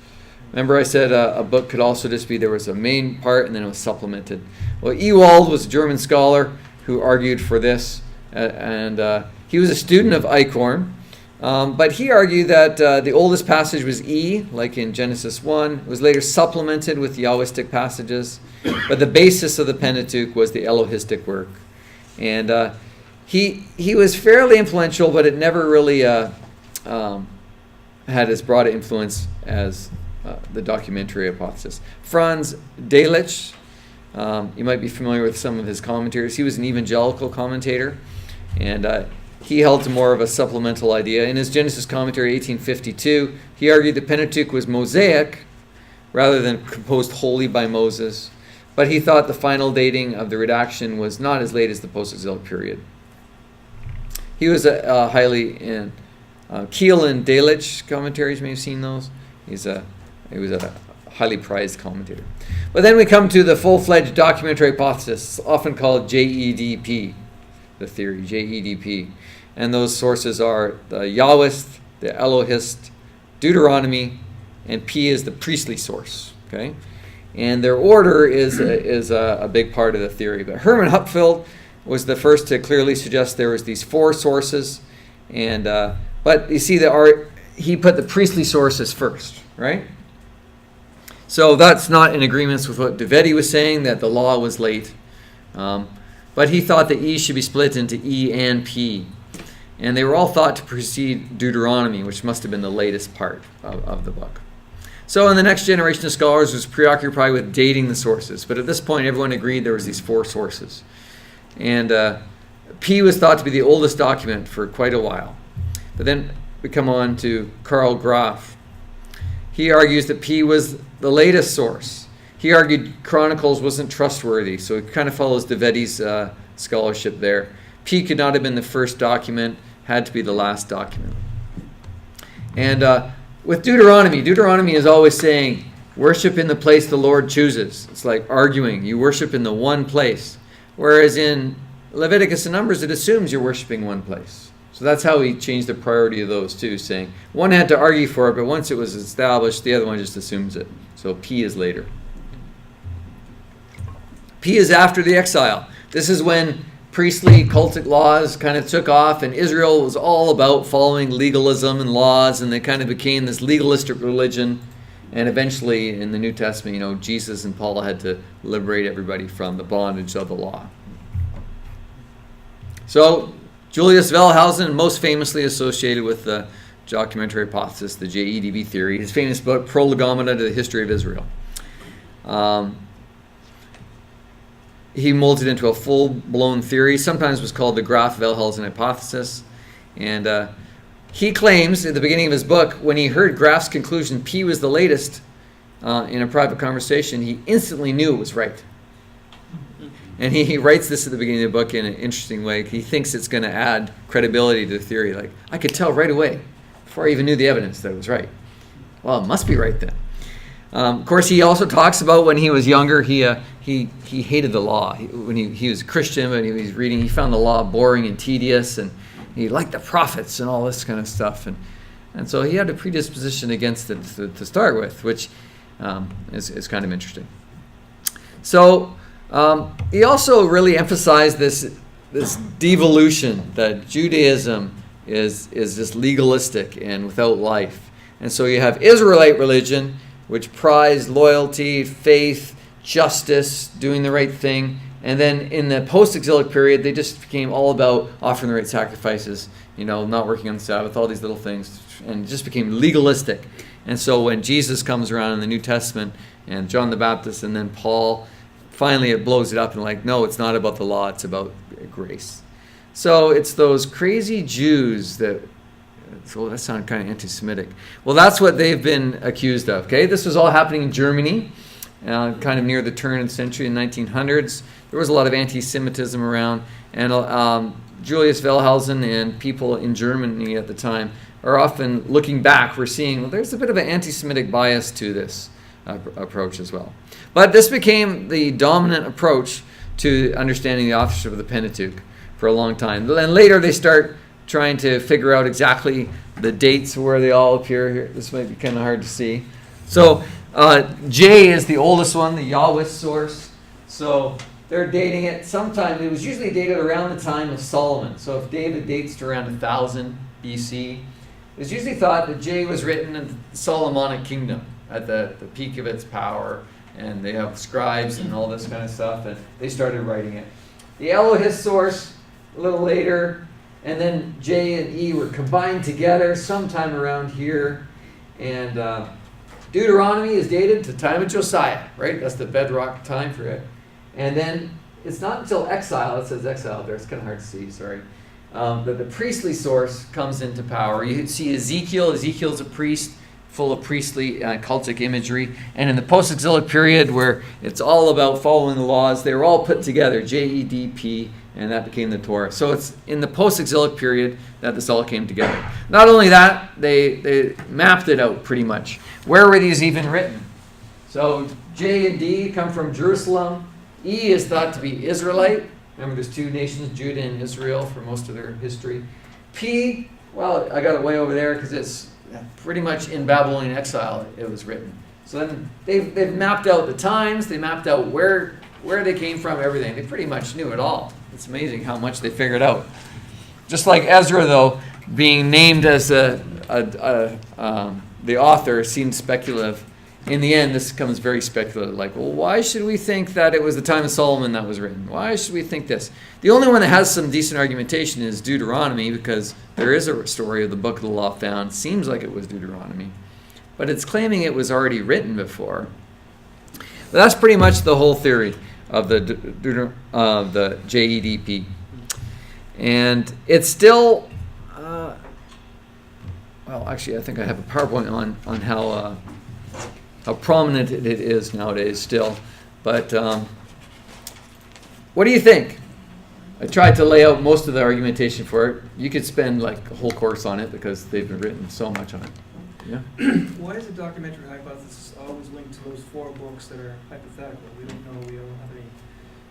Remember I said a book could also just be there was a main part and then it was supplemented. Well, Ewald was a German scholar who argued for this, and he was a student of Eichhorn. But he argued that the oldest passage was E, like in Genesis 1. It was later supplemented with Yahwistic passages. But the basis of the Pentateuch was the Elohistic work. And he was fairly influential, but it never really had as broad an influence as the documentary hypothesis. Franz Delitzsch, you might be familiar with some of his commentaries. He was an evangelical commentator. And he held to more of a supplemental idea. In his Genesis commentary, 1852, he argued the Pentateuch was Mosaic rather than composed wholly by Moses, but he thought the final dating of the redaction was not as late as the post-exilic period. He was a highly in Kiel and Delitzsch commentaries. You may have seen those. He was a highly prized commentator. But then we come to the full-fledged documentary hypothesis, often called JEDP. The theory, JEDP. And those sources are the Yahwist, the Elohist, Deuteronomy, and P is the priestly source. Okay, and their order is a big part of the theory. But Herman Hupfeld was the first to clearly suggest there was these 4 sources, and but you see he put the priestly sources first, right? So that's not in agreement with what Deveti was saying, that the law was late. But he thought that E should be split into E and P. And they were all thought to precede Deuteronomy, which must have been the latest part of the book. So in the next generation of scholars was preoccupied with dating the sources. But at this point, everyone agreed there was these 4 sources. And P was thought to be the oldest document for quite a while. But then we come on to Karl Graf. He argues that P was the latest source. He argued Chronicles wasn't trustworthy, so it kind of follows Deveti's scholarship there. P could not have been the first document, had to be the last document. And with Deuteronomy is always saying, worship in the place the Lord chooses. It's like arguing, you worship in the one place. Whereas in Leviticus and Numbers, it assumes you're worshiping one place. So that's how he changed the priority of those two, saying one had to argue for it, but once it was established, the other one just assumes it. So P is later. P is after the exile. This is when priestly cultic laws kind of took off, and Israel was all about following legalism and laws, and they kind of became this legalistic religion. And eventually, in the New Testament, Jesus and Paul had to liberate everybody from the bondage of the law. So, Julius Wellhausen, most famously associated with the documentary hypothesis, the JEDP theory, his famous book, Prolegomena to the History of Israel. He molded into a full-blown theory, sometimes was called the Graff-Wellhausen hypothesis. And he claims at the beginning of his book, when he heard Graff's conclusion, P was the latest, in a private conversation, he instantly knew it was right. And he writes this at the beginning of the book in an interesting way. He thinks it's going to add credibility to the theory. Like, I could tell right away, before I even knew the evidence, that it was right. Well, it must be right then. Of course, he also talks about when he was younger, he hated the law. When he was a Christian, when he was reading, he found the law boring and tedious, and he liked the prophets and all this kind of stuff. And so he had a predisposition against it to start with, which is kind of interesting. So he also really emphasized this devolution, that Judaism is just legalistic and without life. And so you have Israelite religion, which prized loyalty, faith, justice, doing the right thing. And then in the post-exilic period, they just became all about offering the right sacrifices, not working on the Sabbath, all these little things, and just became legalistic. And so when Jesus comes around in the New Testament, and John the Baptist, and then Paul, finally it blows it up and no, it's not about the law, it's about grace. So it's those crazy Jews that sounded kind of anti-Semitic. Well, that's what they've been accused of. Okay, this was all happening in Germany, kind of near the turn of the century in the 1900s. There was a lot of anti-Semitism around, and Julius Wellhausen and people in Germany at the time are often looking back. We're seeing there's a bit of an anti-Semitic bias to this approach as well. But this became the dominant approach to understanding the authorship of the Pentateuch for a long time. And later they start trying to figure out exactly the dates where they all appear here. This might be kind of hard to see. So J is the oldest one, the Yahweh source. So they're dating it sometime. It was usually dated around the time of Solomon. So if David dates to around 1000 BC, it's usually thought that J was written in the Solomonic kingdom at the peak of its power. And they have scribes and all this kind of stuff, and they started writing it. The Elohist source, a little later, and then J and E were combined together sometime around here. And Deuteronomy is dated to the time of Josiah, right? That's the bedrock time for it. And then it's not until exile, it says exile there, it's kind of hard to see, sorry, that the priestly source comes into power. You see Ezekiel's a priest, full of priestly cultic imagery. And in the post-exilic period where it's all about following the laws, they were all put together, JEDP, and that became the Torah. So it's in the post-exilic period that this all came together. Not only that, they mapped it out pretty much. Where were these even written? So J and D come from Jerusalem. E is thought to be Israelite. Remember, there's two nations, Judah and Israel, for most of their history. P, well, I got it way over there because it's pretty much in Babylonian exile it was written. So then they've mapped out the times, they mapped out where they came from, everything. They pretty much knew it all. It's amazing how much they figured out. Just like Ezra, though, being named as the author seemed speculative. In the end, this becomes very speculative. Like, well, why should we think that it was the time of Solomon that was written? Why should we think this? The only one that has some decent argumentation is Deuteronomy, because there is a story of the book of the law found. Seems like it was Deuteronomy. But it's claiming it was already written before. But that's pretty much the whole theory of the JEDP. And it's still, well, actually, I think I have a PowerPoint on how prominent it is nowadays still. But what do you think? I tried to lay out most of the argumentation for it. You could spend like a whole course on it because they've been written so much on it. Yeah. Why is the documentary hypothesis always linked to those 4 books that are hypothetical? We don't know, we don't have any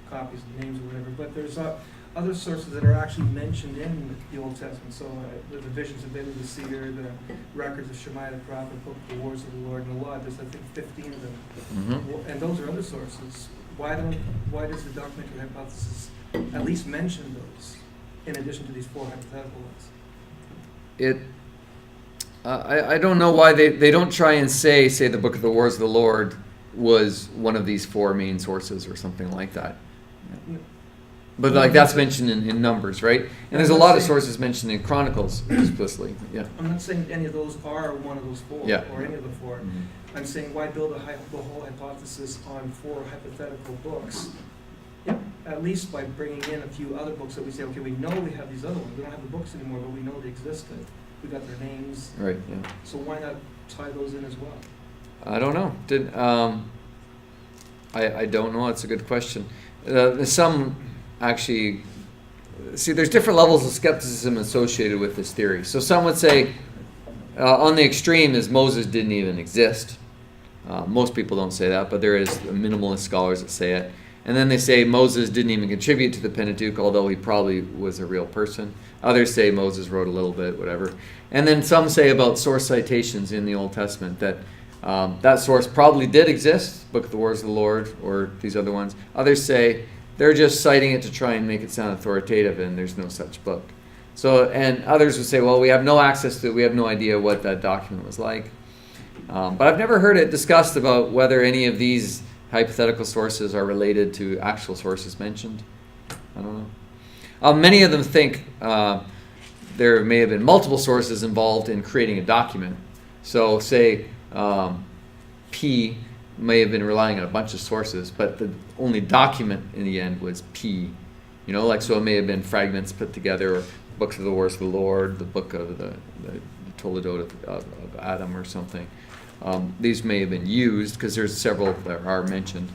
copies, names or whatever, but there's other sources that are actually mentioned in the Old Testament. So the visions of David the seer, the records of Shemaiah the prophet, book of the wars of the Lord and the law. There's I think 15 of them, and those are other sources. why does the documentary hypothesis at least mention those, in addition to these 4 hypothetical ones? I don't know why they don't try and say the Book of the Wars of the Lord was one of these 4 main sources or something like that. But like that's mentioned in Numbers, right? And there's a lot of sources mentioned in Chronicles explicitly. Yeah. I'm not saying any of those are one of those 4, Yeah. or any of the 4. I'm saying why build the whole hypothesis on 4 hypothetical books? Yeah, at least by bringing in a few other books that we say, okay, we know we have these other ones. We don't have the books anymore, but we know they existed. We got their names. Right. Yeah. So why not tie those in as well? I don't know. I don't know. It's a good question. Some actually see. There's different levels of skepticism associated with this theory. So some would say, on the extreme, is Moses didn't even exist. Most people don't say that, but there is minimalist scholars that say it. And then they say Moses didn't even contribute to the Pentateuch, although he probably was a real person. Others say Moses wrote a little bit, whatever. And then some say about source citations in the Old Testament that that source probably did exist, Book of the Wars of the Lord, or these other ones. Others say they're just citing it to try and make it sound authoritative, and there's no such book. So, and others would say, well, we have no access to it, we have no idea what that document was like. But I've never heard it discussed about whether any of these hypothetical sources are related to actual sources mentioned. I don't know. Many of them think there may have been multiple sources involved in creating a document. So say P may have been relying on a bunch of sources, but the only document in the end was P. You know, like, so it may have been fragments put together, or books of the Wars of the Lord, the book of the Toledot of Adam or something. These may have been used because there's several that are mentioned.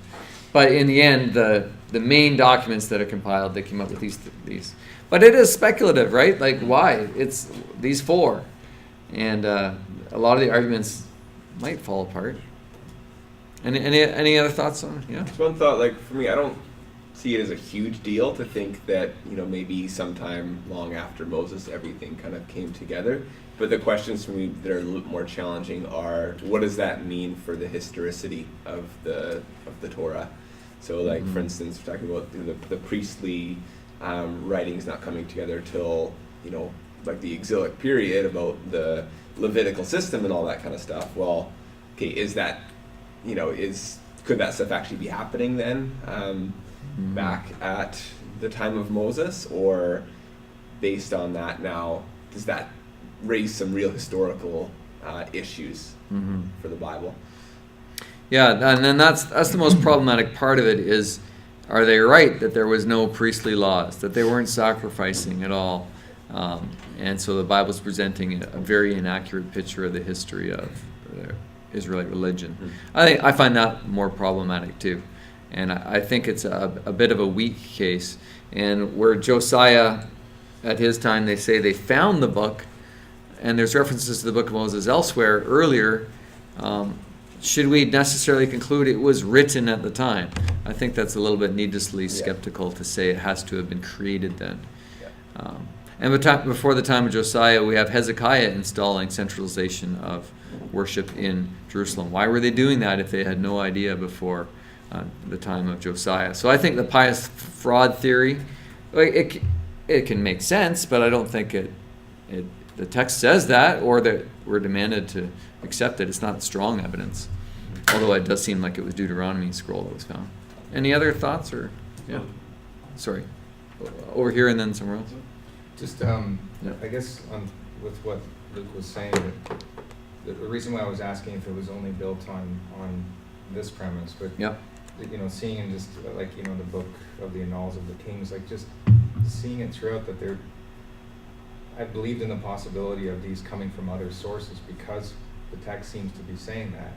But in the end, the main documents that are compiled, they came up with these. But it is speculative, right? Like, why? It's these 4. And a lot of the arguments might fall apart. Any other thoughts on it? Yeah? Just one thought, like, for me, I don't see it as a huge deal to think that, you know, maybe sometime long after Moses, everything kind of came together. But the questions for me that are a little more challenging are, what does that mean for the historicity of the Torah? So, like, for instance, we're talking about the priestly writings not coming together till, you know, like the exilic period, about the Levitical system and all that kind of stuff. Well, okay, is that, you know, could that stuff actually be happening then, back at the time of Moses, or based on that now, does that raise some real historical issues for the Bible? Yeah, and then that's the most problematic part of it is, are they right that there was no priestly laws, that they weren't sacrificing at all? And so the Bible's presenting a very inaccurate picture of the history of Israelite religion. I find that more problematic too. And I think it's a bit of a weak case. And where Josiah, at his time, they say they found the book, and there's references to the Book of Moses elsewhere earlier, should we necessarily conclude it was written at the time? I think that's a little bit needlessly skeptical to say it has to have been created then. And before the time of Josiah, we have Hezekiah installing centralization of worship in Jerusalem. Why were they doing that if they had no idea before the time of Josiah? So I think the pious fraud theory, it can make sense, but I don't think the text says that, or that we're demanded to accept it. It's not strong evidence, although it does seem like it was Deuteronomy scroll that was found. Any other thoughts? Or sorry, over here and then somewhere else. Just I guess with what Luke was saying, that the reason why I was asking if it was only built on this premise, but you know, seeing in just like, you know, the book of the Annals of the Kings, like just seeing it throughout that I believed in the possibility of these coming from other sources because the text seems to be saying that.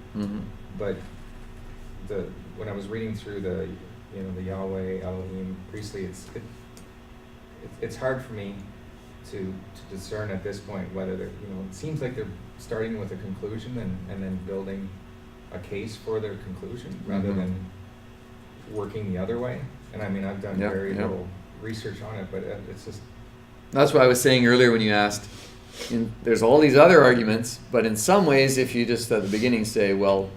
But when I was reading through the Yahweh, Elohim, priestly, it's hard for me to discern at this point whether they're, you know, it seems like they're starting with a conclusion and then building a case for their conclusion rather than working the other way. And I mean, I've done very little research on it, but it's just... That's what I was saying earlier when you asked, there's all these other arguments, but in some ways, if you just at the beginning say, well,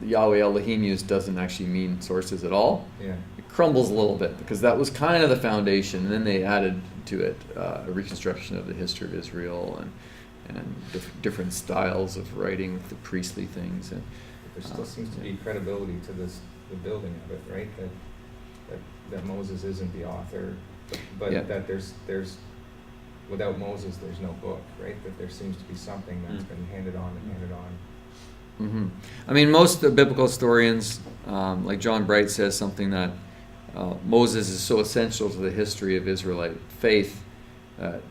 Yahweh Elohim used doesn't actually mean sources at all. Yeah. It crumbles a little bit because that was kind of the foundation, and then they added to it a reconstruction of the history of Israel and different styles of writing with the priestly things. And There still seems to be credibility to this, the building of it, right? That Moses isn't the author, but Yeah. that there's without Moses there's no book, right? That there seems to be something that's been handed on and handed on. I mean, most of the biblical historians, like John Bright, says something that Moses is so essential to the history of Israelite faith that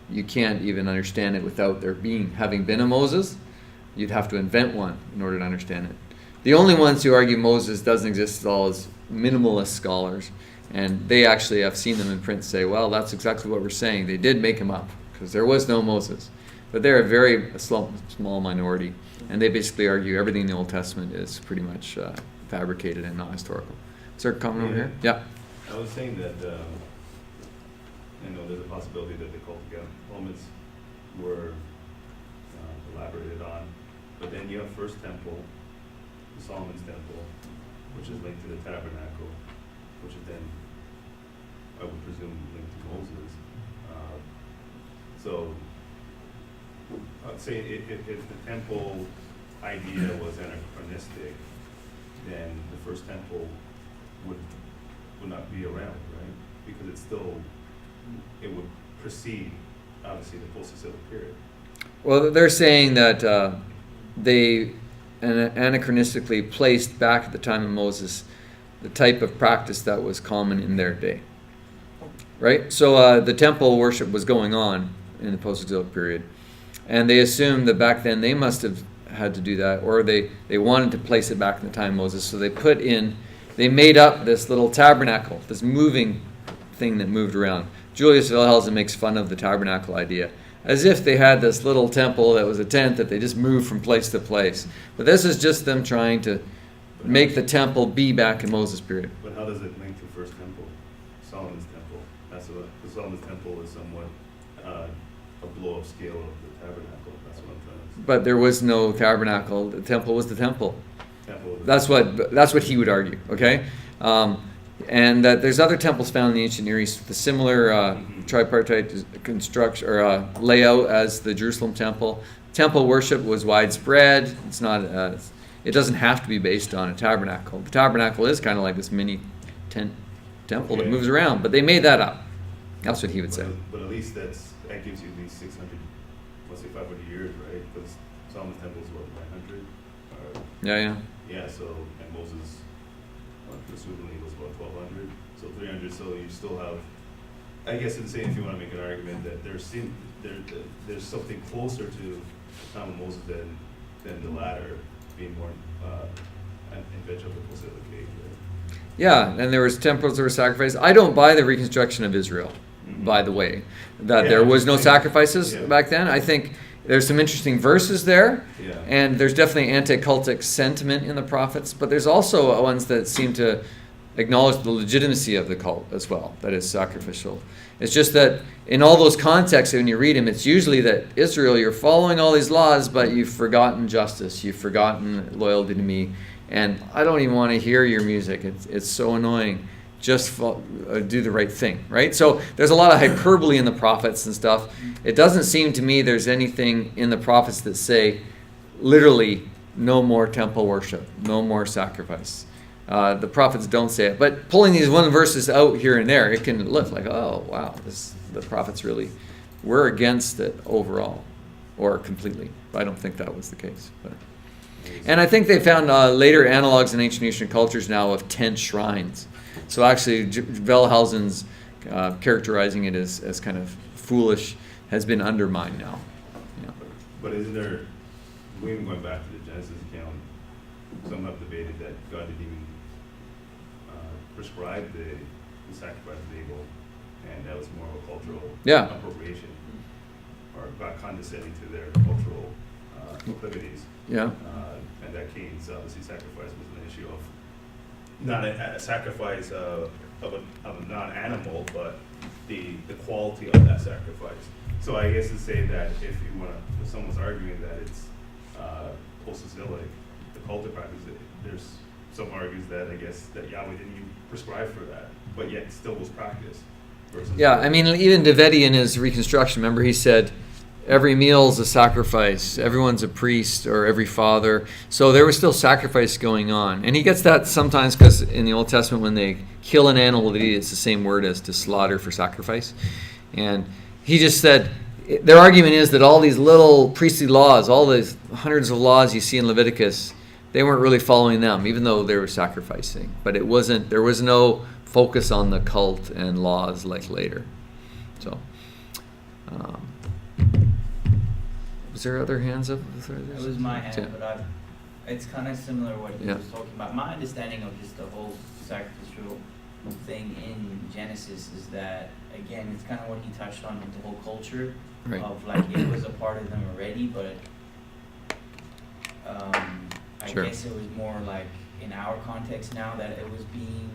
you can't even understand it without there having been a Moses. You'd have to invent one in order to understand it. The only ones who argue Moses doesn't exist at all is minimalist scholars, and they actually, I've seen them in print say, well, that's exactly what we're saying. They did make him up because there was no Moses, but they're a small minority, and they basically argue everything in the Old Testament is pretty much fabricated and not historical. Is there a comment over here? Yeah. I was saying that, there's a possibility that the cultic elements were elaborated on, but then you have First Temple, the Solomon's Temple, which is linked to the Tabernacle, which is then, I would presume, linked to Moses. So, I'd say if the temple idea was anachronistic, then the First Temple would not be around, right? Because it would precede, obviously, the post-exilic period. Well, they're saying that they anachronistically placed back at the time of Moses the type of practice that was common in their day. Right? So the temple worship was going on in the post-exilic period. And they assumed that back then they must have had to do that, or they wanted to place it back in the time of Moses. So they made up this little tabernacle, this moving thing that moved around. Julius Wellhausen makes fun of the tabernacle idea, as if they had this little temple that was a tent that they just moved from place to place. But this is just them trying to make the temple be back in Moses' period. But how does it link to First Temple, Solomon's Temple? The Solomon's Temple is somewhat a blow-up scale of the tabernacle. That's what I'm trying to say. But there was no tabernacle. The temple was the temple. That's what he would argue. Okay, and that there's other temples found in the ancient Near East with a similar tripartite construction or layout as the Jerusalem temple. Temple worship was widespread. It's not. It doesn't have to be based on a tabernacle. The tabernacle is kind of like this mini tent temple that moves around, but they made that up. That's what he would say. But at least that gives you these 600, let's say 500 years, right? Because Solomon's Temple is what, 900? Yeah. Yeah, so, and Moses, presumably was what, 1200? So 300, so you still have, I guess in saying if you want to make an argument that there's something closer to the time of Moses than the latter, being more invention of the post-exilic age, right? Yeah, and there was temples that were sacrificed. I don't buy the reconstruction of Israel, by the way, that there was no sacrifices back then. I think there's some interesting verses there, and there's definitely anti-cultic sentiment in the prophets, but there's also ones that seem to acknowledge the legitimacy of the cult as well, that is sacrificial. It's just that in all those contexts, when you read them, it's usually that Israel, you're following all these laws, but you've forgotten justice, you've forgotten loyalty to me, and I don't even want to hear your music. It's so annoying. Just do the right thing, right? So there's a lot of hyperbole in the prophets and stuff. It doesn't seem to me there's anything in the prophets that say, literally, no more temple worship, no more sacrifice. The prophets don't say it. But pulling these one verses out here and there, it can look like, oh, wow, the prophets really were against it overall or completely. But I don't think that was the case. And I think they found later analogs in ancient Eastern cultures now of tent shrines. So actually, Wellhausen's characterizing it as kind of foolish has been undermined now. Yeah. But isn't there, even going back to the Genesis account, some have debated that God didn't even prescribe the sacrifice of Abel, and that was more of a cultural appropriation, or God condescending to their cultural proclivities. Yeah. And that Cain's obviously sacrifice was an issue of not a sacrifice of a non-animal, but the quality of that sacrifice. So I guess to say that if someone's arguing that it's post-exilic, the cult practice, there's some argues that I guess that Yahweh didn't even prescribe for that, but yet still was practiced. Versus Yeah, I mean, even Davidian in his Reconstruction, remember he said, every meal's a sacrifice, everyone's a priest, or every father. So there was still sacrifice going on. And he gets that sometimes because in the Old Testament when they kill an animal to eat, it's the same word as to slaughter for sacrifice. And he just said, their argument is that all these little priestly laws, all these hundreds of laws you see in Leviticus, they weren't really following them, even though they were sacrificing. But it wasn't, there was no focus on the cult and laws like later. So, was there other hands up? It was my hand, Yeah. but it's kind of similar to what he Yeah. was talking about. My understanding of just the whole sacrificial thing in Genesis is that, again, it's kind of what he touched on with the whole culture Right. of like it was a part of them already, but I Sure. guess it was more like in our context now that it was being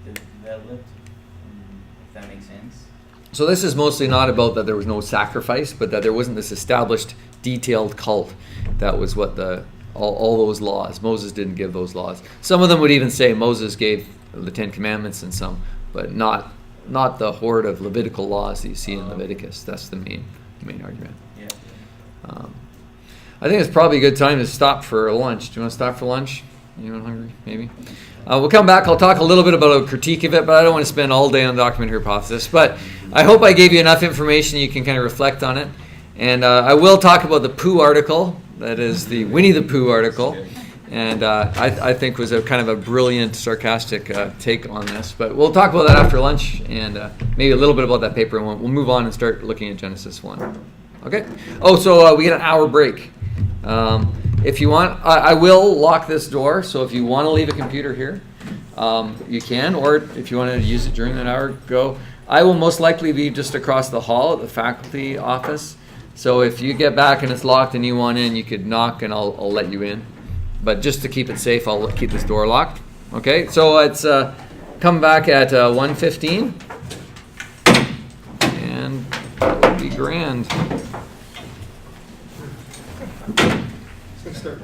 developed, if that makes sense. So this is mostly not about that there was no sacrifice, but that there wasn't this established, detailed cult. That was what all those laws. Moses didn't give those laws. Some of them would even say Moses gave the Ten Commandments and some, but not the horde of Levitical laws that you see in Leviticus. That's the main argument. Yeah. I think it's probably a good time to stop for lunch. Do you want to stop for lunch? Anyone hungry? Maybe. We'll come back. I'll talk a little bit about a critique of it, but I don't want to spend all day on documentary hypothesis. But I hope I gave you enough information you can kind of reflect on it. And I will talk about the Pooh article. That is the Winnie the Pooh article. And I think was a kind of a brilliant, sarcastic take on this. But we'll talk about that after lunch and maybe a little bit about that paper. And we'll move on and start looking at Genesis 1. Okay? Oh, so we get an hour break. If you want, I will lock this door, so if you want to leave a computer here, you can, or if you want to use it during that hour, go. I will most likely be just across the hall at the faculty office, so if you get back and it's locked and you want in, you could knock and I'll let you in. But just to keep it safe, I'll keep this door locked. Okay, so it's come back at 1:15, and that would be grand. It's gonna start